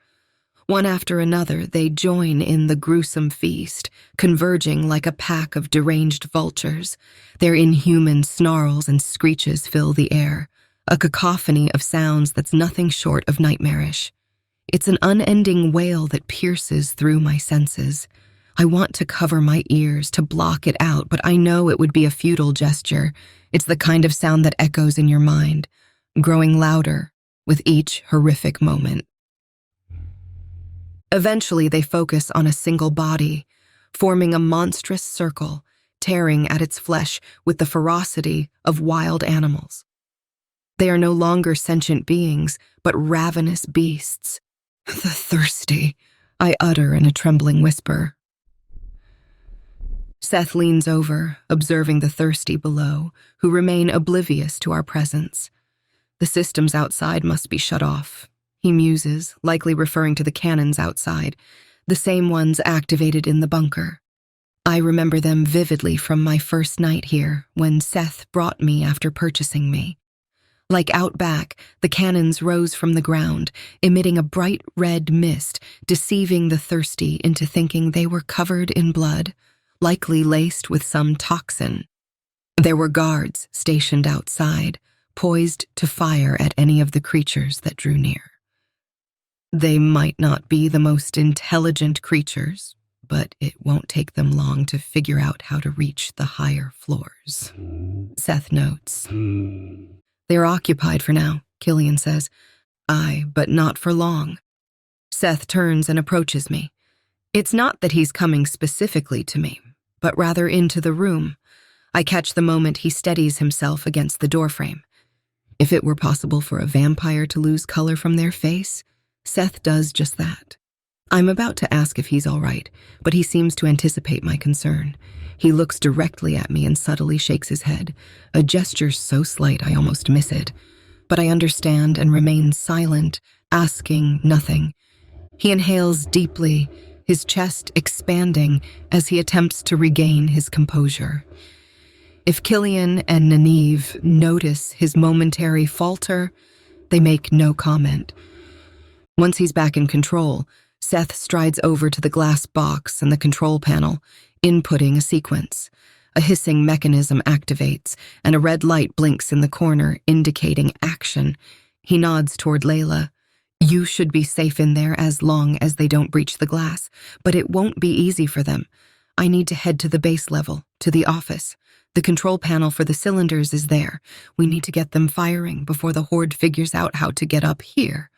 One after another, they join in the gruesome feast, converging like a pack of deranged vultures. Their inhuman snarls and screeches fill the air, a cacophony of sounds that's nothing short of nightmarish. It's an unending wail that pierces through my senses. I want to cover my ears, to block it out, but I know it would be a futile gesture. It's the kind of sound that echoes in your mind, growing louder with each horrific moment. Eventually, they focus on a single body, forming a monstrous circle, tearing at its flesh with the ferocity of wild animals. They are no longer sentient beings, but ravenous beasts. The thirsty, I utter in a trembling whisper. Seth leans over, observing the thirsty below, who remain oblivious to our presence. The systems outside must be shut off, he muses, likely referring to the cannons outside, the same ones activated in the bunker. I remember them vividly from my first night here, when Seth brought me after purchasing me. Like out back, the cannons rose from the ground, emitting a bright red mist, deceiving the thirsty into thinking they were covered in blood, likely laced with some toxin. There were guards stationed outside, poised to fire at any of the creatures that drew near. They might not be the most intelligent creatures, but it won't take them long to figure out how to reach the higher floors, Seth notes. They're occupied for now, Killian says. Aye, but not for long. Seth turns and approaches me. It's not that he's coming specifically to me, but rather into the room. I catch the moment he steadies himself against the doorframe. If it were possible for a vampire to lose color from their face, Seth does just that. I'm about to ask if he's all right, but he seems to anticipate my concern. He looks directly at me and subtly shakes his head, a gesture so slight I almost miss it. But I understand and remain silent, asking nothing. He inhales deeply, his chest expanding as he attempts to regain his composure. If Killian and Nynaeve notice his momentary falter, they make no comment. Once he's back in control, Seth strides over to the glass box and the control panel, inputting a sequence. A hissing mechanism activates, and a red light blinks in the corner, indicating action. He nods toward Layla. You should be safe in there as long as they don't breach the glass, but it won't be easy for them. I need to head to the base level, to the office. The control panel for the cylinders is there. We need to get them firing before the Horde figures out how to get up here.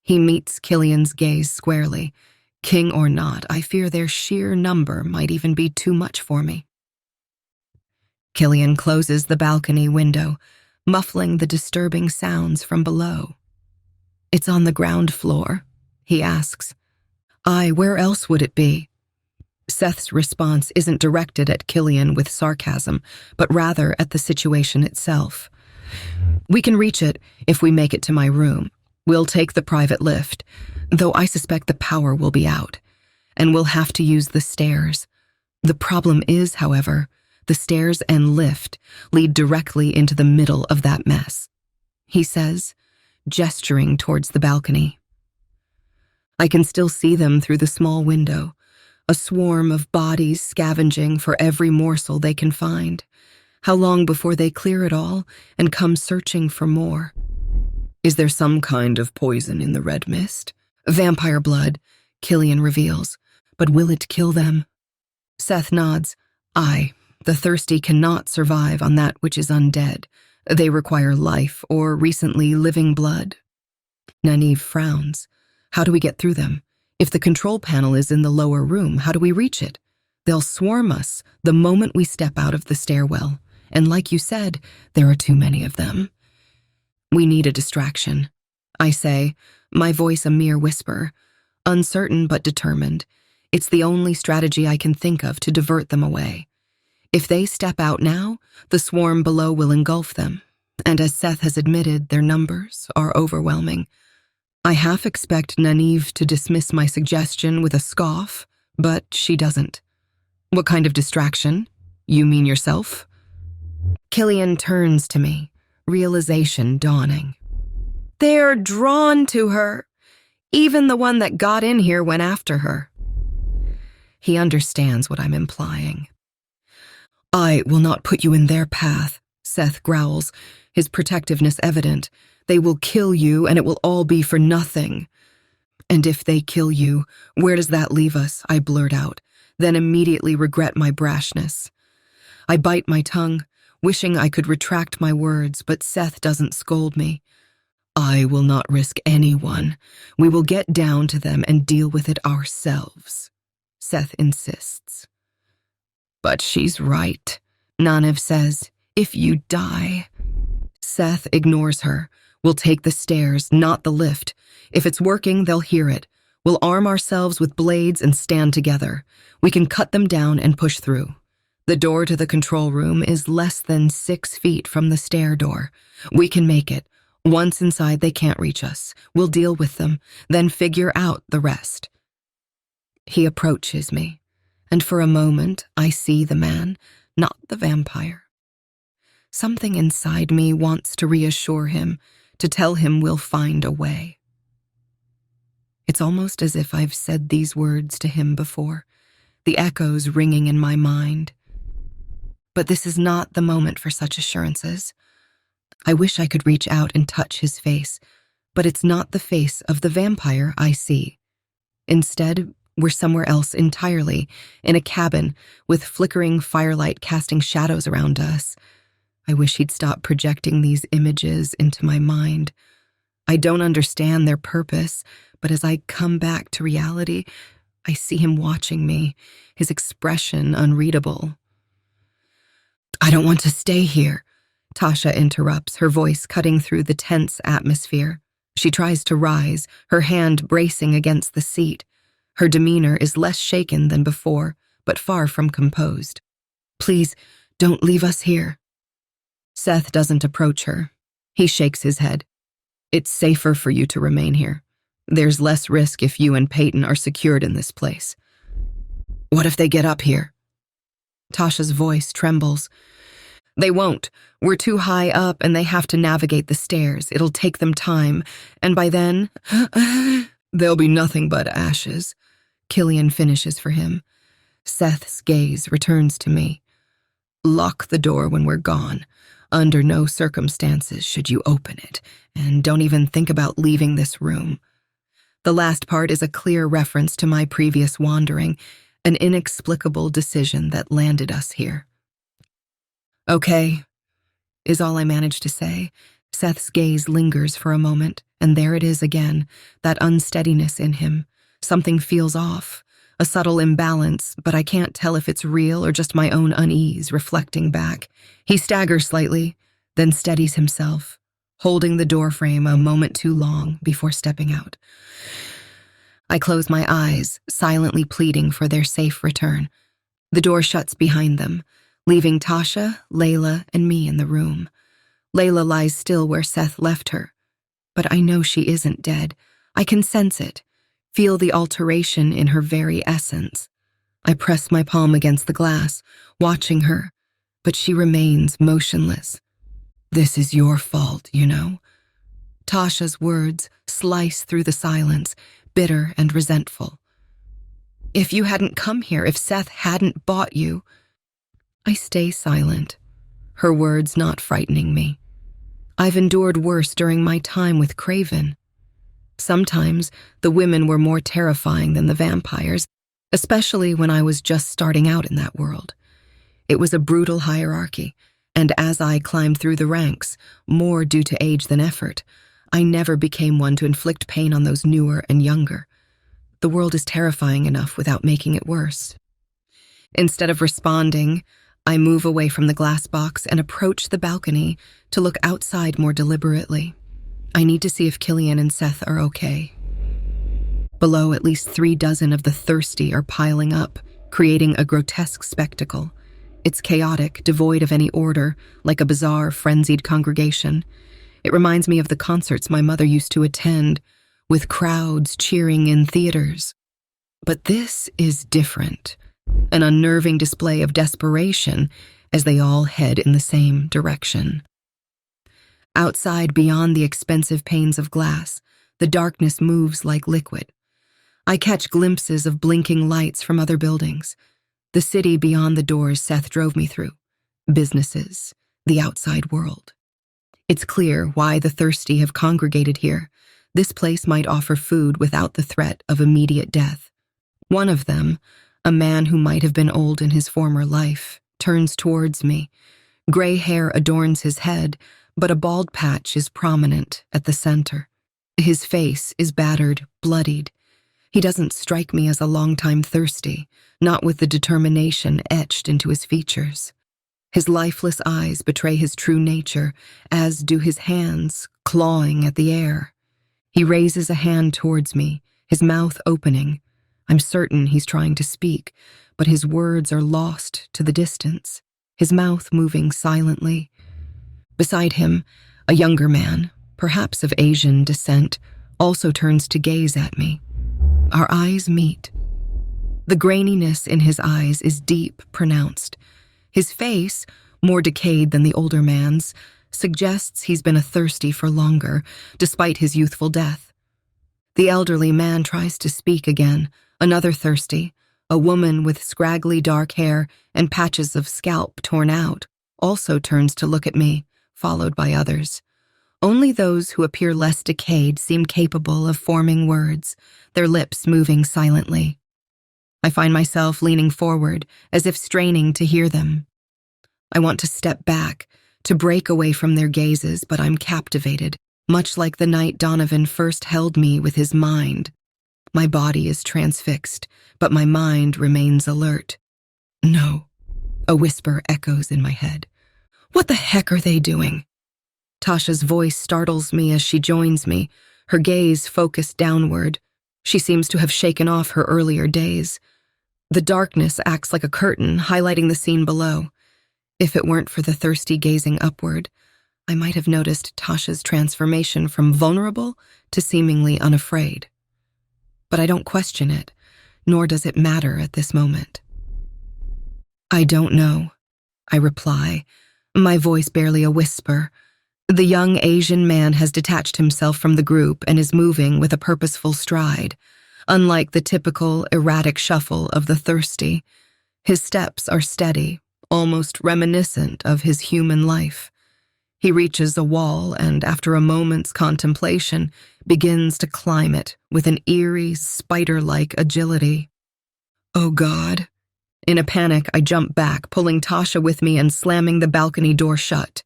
He meets Killian's gaze squarely. King or not, I fear their sheer number might even be too much for me. Killian closes the balcony window, muffling the disturbing sounds from below. "It's on the ground floor," he asks. "Aye, where else would it be?" Seth's response isn't directed at Killian with sarcasm, but rather at the situation itself. "We can reach it if we make it to my room. We'll take the private lift, though I suspect the power will be out, and we'll have to use the stairs. The problem is, however, the stairs and lift lead directly into the middle of that mess," he says, gesturing towards the balcony. I can still see them through the small window, a swarm of bodies scavenging for every morsel they can find. How long before they clear it all and come searching for more? "Is there some kind of poison in the red mist?" "Vampire blood," Killian reveals. "But will it kill them?" Seth nods. "Aye, the thirsty cannot survive on that which is undead. They require life or recently living blood." Nynaeve frowns. "How do we get through them? If the control panel is in the lower room, how do we reach it? They'll swarm us the moment we step out of the stairwell. And like you said, there are too many of them." "We need a distraction," I say, my voice a mere whisper, uncertain but determined. It's the only strategy I can think of to divert them away. If they step out now, the swarm below will engulf them, and as Seth has admitted, their numbers are overwhelming. I half expect Nynaeve to dismiss my suggestion with a scoff, but she doesn't. "What kind of distraction? You mean yourself?" Killian turns to me, realization dawning. "They're drawn to her. Even the one that got in here went after her." He understands what I'm implying. "I will not put you in their path," Seth growls, his protectiveness evident. "They will kill you, and it will all be for nothing." "And if they kill you, where does that leave us?" I blurt out, then immediately regret my brashness. I bite my tongue, wishing I could retract my words, but Seth doesn't scold me. "I will not risk anyone. We will get down to them and deal with it ourselves," Seth insists. "But she's right," Nynaeve says. "If you die..." Seth ignores her. "We'll take the stairs, not the lift. If it's working, they'll hear it. We'll arm ourselves with blades and stand together. We can cut them down and push through." The door to the control room is less than 6 feet from the stair door. We can make it. Once inside, they can't reach us. We'll deal with them, then figure out the rest. He approaches me, and for a moment, I see the man, not the vampire. Something inside me wants to reassure him, to tell him we'll find a way. It's almost as if I've said these words to him before, the echoes ringing in my mind. But this is not the moment for such assurances. I wish I could reach out and touch his face, but it's not the face of the vampire I see. Instead, we're somewhere else entirely, in a cabin with flickering firelight casting shadows around us. I wish he'd stop projecting these images into my mind. I don't understand their purpose, but as I come back to reality, I see him watching me, his expression unreadable. "I don't want to stay here," Tasha interrupts, her voice cutting through the tense atmosphere. She tries to rise, her hand bracing against the seat. Her demeanor is less shaken than before, but far from composed. "Please, don't leave us here." Seth doesn't approach her. He shakes his head. "It's safer for you to remain here. There's less risk if you and Peyton are secured in this place." "What if they get up here?" Tasha's voice trembles. "They won't. We're too high up and they have to navigate the stairs. It'll take them time, and by then, there'll be nothing but ashes." Killian finishes for him. Seth's gaze returns to me. "Lock the door when we're gone. Under no circumstances should you open it, and don't even think about leaving this room." The last part is a clear reference to my previous wandering, an inexplicable decision that landed us here. "Okay," is all I manage to say. Seth's gaze lingers for a moment, and there it is again, that unsteadiness in him. Something feels off, a subtle imbalance, but I can't tell if it's real or just my own unease reflecting back. He staggers slightly, then steadies himself, holding the doorframe a moment too long before stepping out. I close my eyes, silently pleading for their safe return. The door shuts behind them, leaving Tasha, Layla, and me in the room. Layla lies still where Seth left her, but I know she isn't dead. I can sense it, feel the alteration in her very essence. I press my palm against the glass, watching her, but she remains motionless. "This is your fault, you know." Tasha's words slice through the silence, bitter and resentful. "If you hadn't come here, if Seth hadn't bought you—" I stay silent, her words not frightening me. I've endured worse during my time with Craven. Sometimes the women were more terrifying than the vampires, especially when I was just starting out in that world. It was a brutal hierarchy, and as I climbed through the ranks, more due to age than effort, I never became one to inflict pain on those newer and younger. The world is terrifying enough without making it worse. Instead of responding, I move away from the glass box and approach the balcony to look outside more deliberately. I need to see if Killian and Seth are okay. Below, at least 3 dozen of the thirsty are piling up, creating a grotesque spectacle. It's chaotic, devoid of any order, like a bizarre, frenzied congregation. It reminds me of the concerts my mother used to attend, with crowds cheering in theaters. But this is different, an unnerving display of desperation as they all head in the same direction. Outside, beyond the expensive panes of glass, the darkness moves like liquid. I catch glimpses of blinking lights from other buildings. The city beyond the doors Seth drove me through. Businesses, the outside world. It's clear why the thirsty have congregated here. This place might offer food without the threat of immediate death. One of them, a man who might have been old in his former life, turns towards me. Gray hair adorns his head, but a bald patch is prominent at the center. His face is battered, bloodied. He doesn't strike me as a longtime thirsty, not with the determination etched into his features. His lifeless eyes betray his true nature, as do his hands, clawing at the air. He raises a hand towards me, his mouth opening. I'm certain he's trying to speak, but his words are lost to the distance, his mouth moving silently. Beside him, a younger man, perhaps of Asian descent, also turns to gaze at me. Our eyes meet. The graininess in his eyes is deep, pronounced. His face, more decayed than the older man's, suggests he's been a thirsty for longer, despite his youthful death. The elderly man tries to speak again, another thirsty, a woman with scraggly dark hair and patches of scalp torn out, also turns to look at me, followed by others. Only those who appear less decayed seem capable of forming words, their lips moving silently. I find myself leaning forward, as if straining to hear them. I want to step back, to break away from their gazes, but I'm captivated, much like the night Donovan first held me with his mind. My body is transfixed, but my mind remains alert. "No," a whisper echoes in my head. "What the heck are they doing?" Tasha's voice startles me as she joins me, her gaze focused downward. She seems to have shaken off her earlier days. The darkness acts like a curtain, highlighting the scene below. If it weren't for the thirsty gazing upward, I might have noticed Tasha's transformation from vulnerable to seemingly unafraid. But I don't question it, nor does it matter at this moment. "I don't know," I reply, my voice barely a whisper. The young Asian man has detached himself from the group and is moving with a purposeful stride. Unlike the typical erratic shuffle of the thirsty, his steps are steady, almost reminiscent of his human life. He reaches a wall and, after a moment's contemplation, begins to climb it with an eerie, spider-like agility. Oh God. In a panic, I jump back, pulling Tasha with me and slamming the balcony door shut.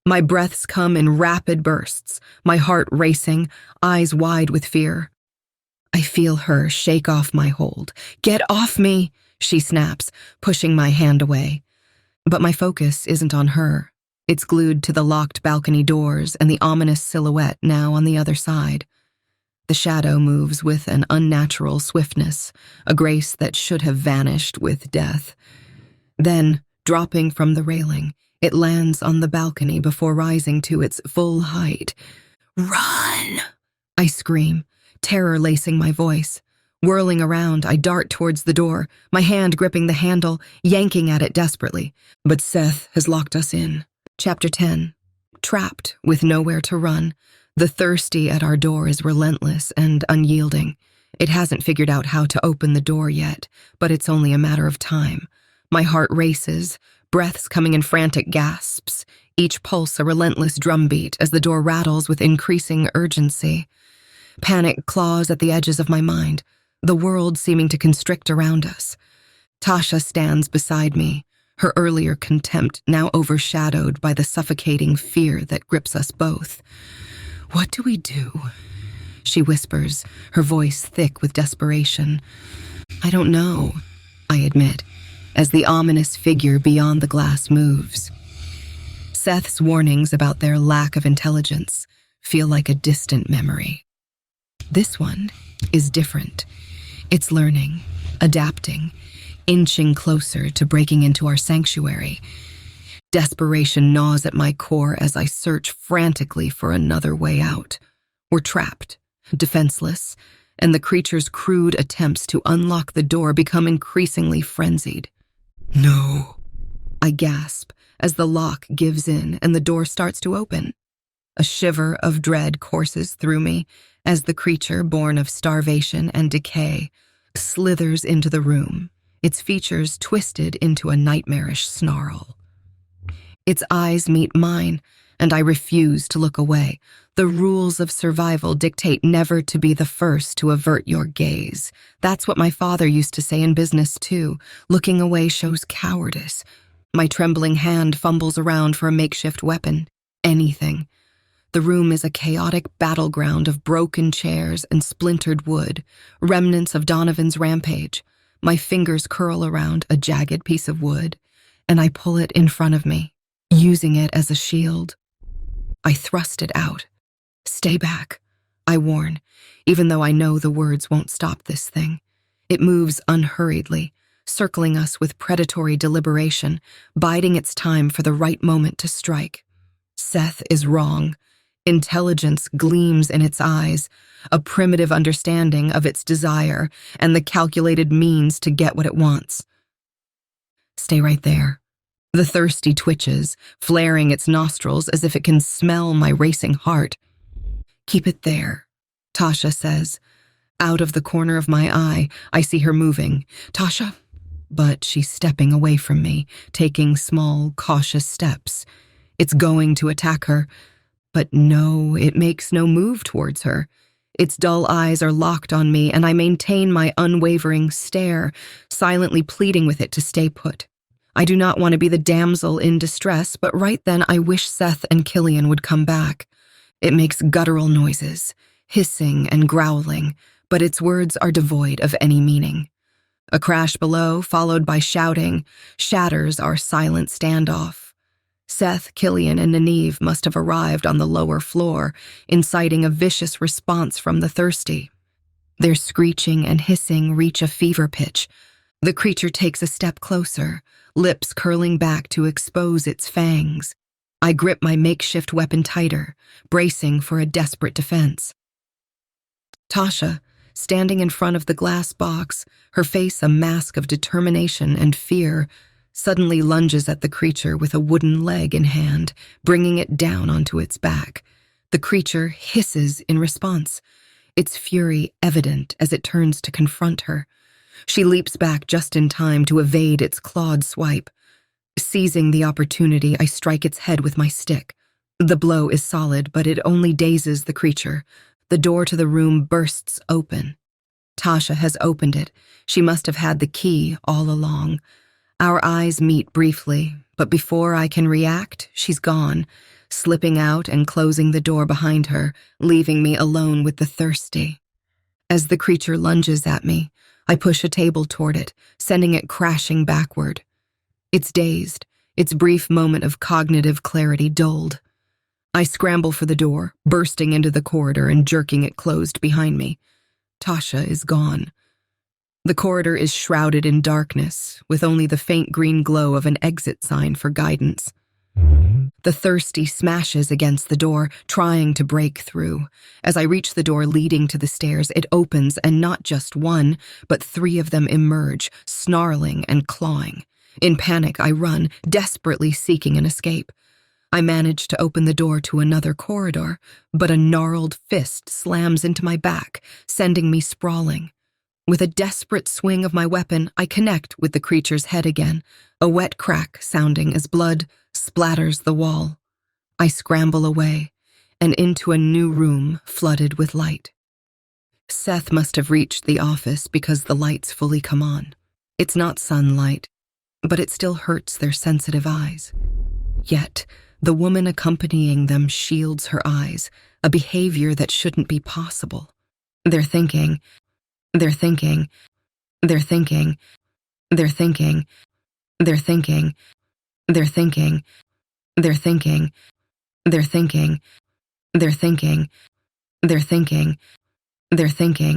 My breaths come in rapid bursts, my heart racing, eyes wide with fear. I feel her shake off my hold. "Get off me!" she snaps, pushing my hand away. But my focus isn't on her. It's glued to the locked balcony doors and the ominous silhouette now on the other side. The shadow moves with an unnatural swiftness, a grace that should have vanished with death. Then, dropping from the railing, it lands on the balcony before rising to its full height. "Run!" I scream, terror lacing my voice. Whirling around, I dart towards the door, my hand gripping the handle, yanking at it desperately. But Seth has locked us in. Chapter 10. Trapped, with nowhere to run, the thirsty at our door is relentless and unyielding. It hasn't figured out how to open the door yet, but it's only a matter of time. My heart races, breaths coming in frantic gasps, each pulse a relentless drumbeat as the door rattles with increasing urgency. Panic claws at the edges of my mind, the world seeming to constrict around us. Tasha stands beside me, her earlier contempt now overshadowed by the suffocating fear that grips us both. "What do we do?" she whispers, her voice thick with desperation. "I don't know," I admit, as the ominous figure beyond the glass moves. Seth's warnings about their lack of intelligence feel like a distant memory. This one is different. It's learning, adapting, inching closer to breaking into our sanctuary. Desperation gnaws at my core as I search frantically for another way out. We're trapped, defenseless, and the creature's crude attempts to unlock the door become increasingly frenzied. "No," I gasp as the lock gives in and the door starts to open. A shiver of dread courses through me as the creature, born of starvation and decay, slithers into the room, its features twisted into a nightmarish snarl. Its eyes meet mine, and I refuse to look away. The rules of survival dictate never to be the first to avert your gaze. That's what my father used to say in business, too. Looking away shows cowardice. My trembling hand fumbles around for a makeshift weapon. Anything. The room is a chaotic battleground of broken chairs and splintered wood, remnants of Donovan's rampage. My fingers curl around a jagged piece of wood, and I pull it in front of me, using it as a shield. I thrust it out. "Stay back," I warn, even though I know the words won't stop this thing. It moves unhurriedly, circling us with predatory deliberation, biding its time for the right moment to strike. Seth is wrong. Intelligence gleams in its eyes, a primitive understanding of its desire and the calculated means to get what it wants. "Stay right there." The thirsty twitches, flaring its nostrils as if it can smell my racing heart. "Keep it there," Tasha says. Out of the corner of my eye, I see her moving. "Tasha?" But she's stepping away from me, taking small, cautious steps. It's going to attack her. But no, it makes no move towards her. Its dull eyes are locked on me, and I maintain my unwavering stare, silently pleading with it to stay put. I do not want to be the damsel in distress, but right then I wish Seth and Killian would come back. It makes guttural noises, hissing and growling, but its words are devoid of any meaning. A crash below, followed by shouting, shatters our silent standoff. Seth, Killian, and Nynaeve must have arrived on the lower floor, inciting a vicious response from the thirsty. Their screeching and hissing reach a fever pitch. The creature takes a step closer, lips curling back to expose its fangs. I grip my makeshift weapon tighter, bracing for a desperate defense. Tasha, standing in front of the glass box, her face a mask of determination and fear, suddenly lunges at the creature with a wooden leg in hand, bringing it down onto its back. The creature hisses in response, its fury evident as it turns to confront her. She leaps back just in time to evade its clawed swipe. Seizing the opportunity, I strike its head with my stick. The blow is solid, but it only dazes the creature. The door to the room bursts open. Tasha has opened it. She must have had the key all along. Our eyes meet briefly, but before I can react, she's gone, slipping out and closing the door behind her, leaving me alone with the thirsty. As the creature lunges at me, I push a table toward it, sending it crashing backward. It's dazed, its brief moment of cognitive clarity dulled. I scramble for the door, bursting into the corridor and jerking it closed behind me. Tasha is gone. The corridor is shrouded in darkness, with only the faint green glow of an exit sign for guidance. The thirsty smashes against the door, trying to break through. As I reach the door leading to the stairs, it opens, and not just one, but 3 of them emerge, snarling and clawing. In panic, I run, desperately seeking an escape. I manage to open the door to another corridor, but a gnarled fist slams into my back, sending me sprawling. With a desperate swing of my weapon, I connect with the creature's head again, a wet crack sounding as blood splatters the wall. I scramble away and into a new room flooded with light. Seth must have reached the office because the lights fully come on. It's not sunlight, but it still hurts their sensitive eyes. Yet, the woman accompanying them shields her eyes, a behavior that shouldn't be possible. They're thinking, they're thinking, they're thinking, they're thinking, they're thinking, they're thinking, they're thinking, they're thinking, they're thinking, they're thinking, they're thinking.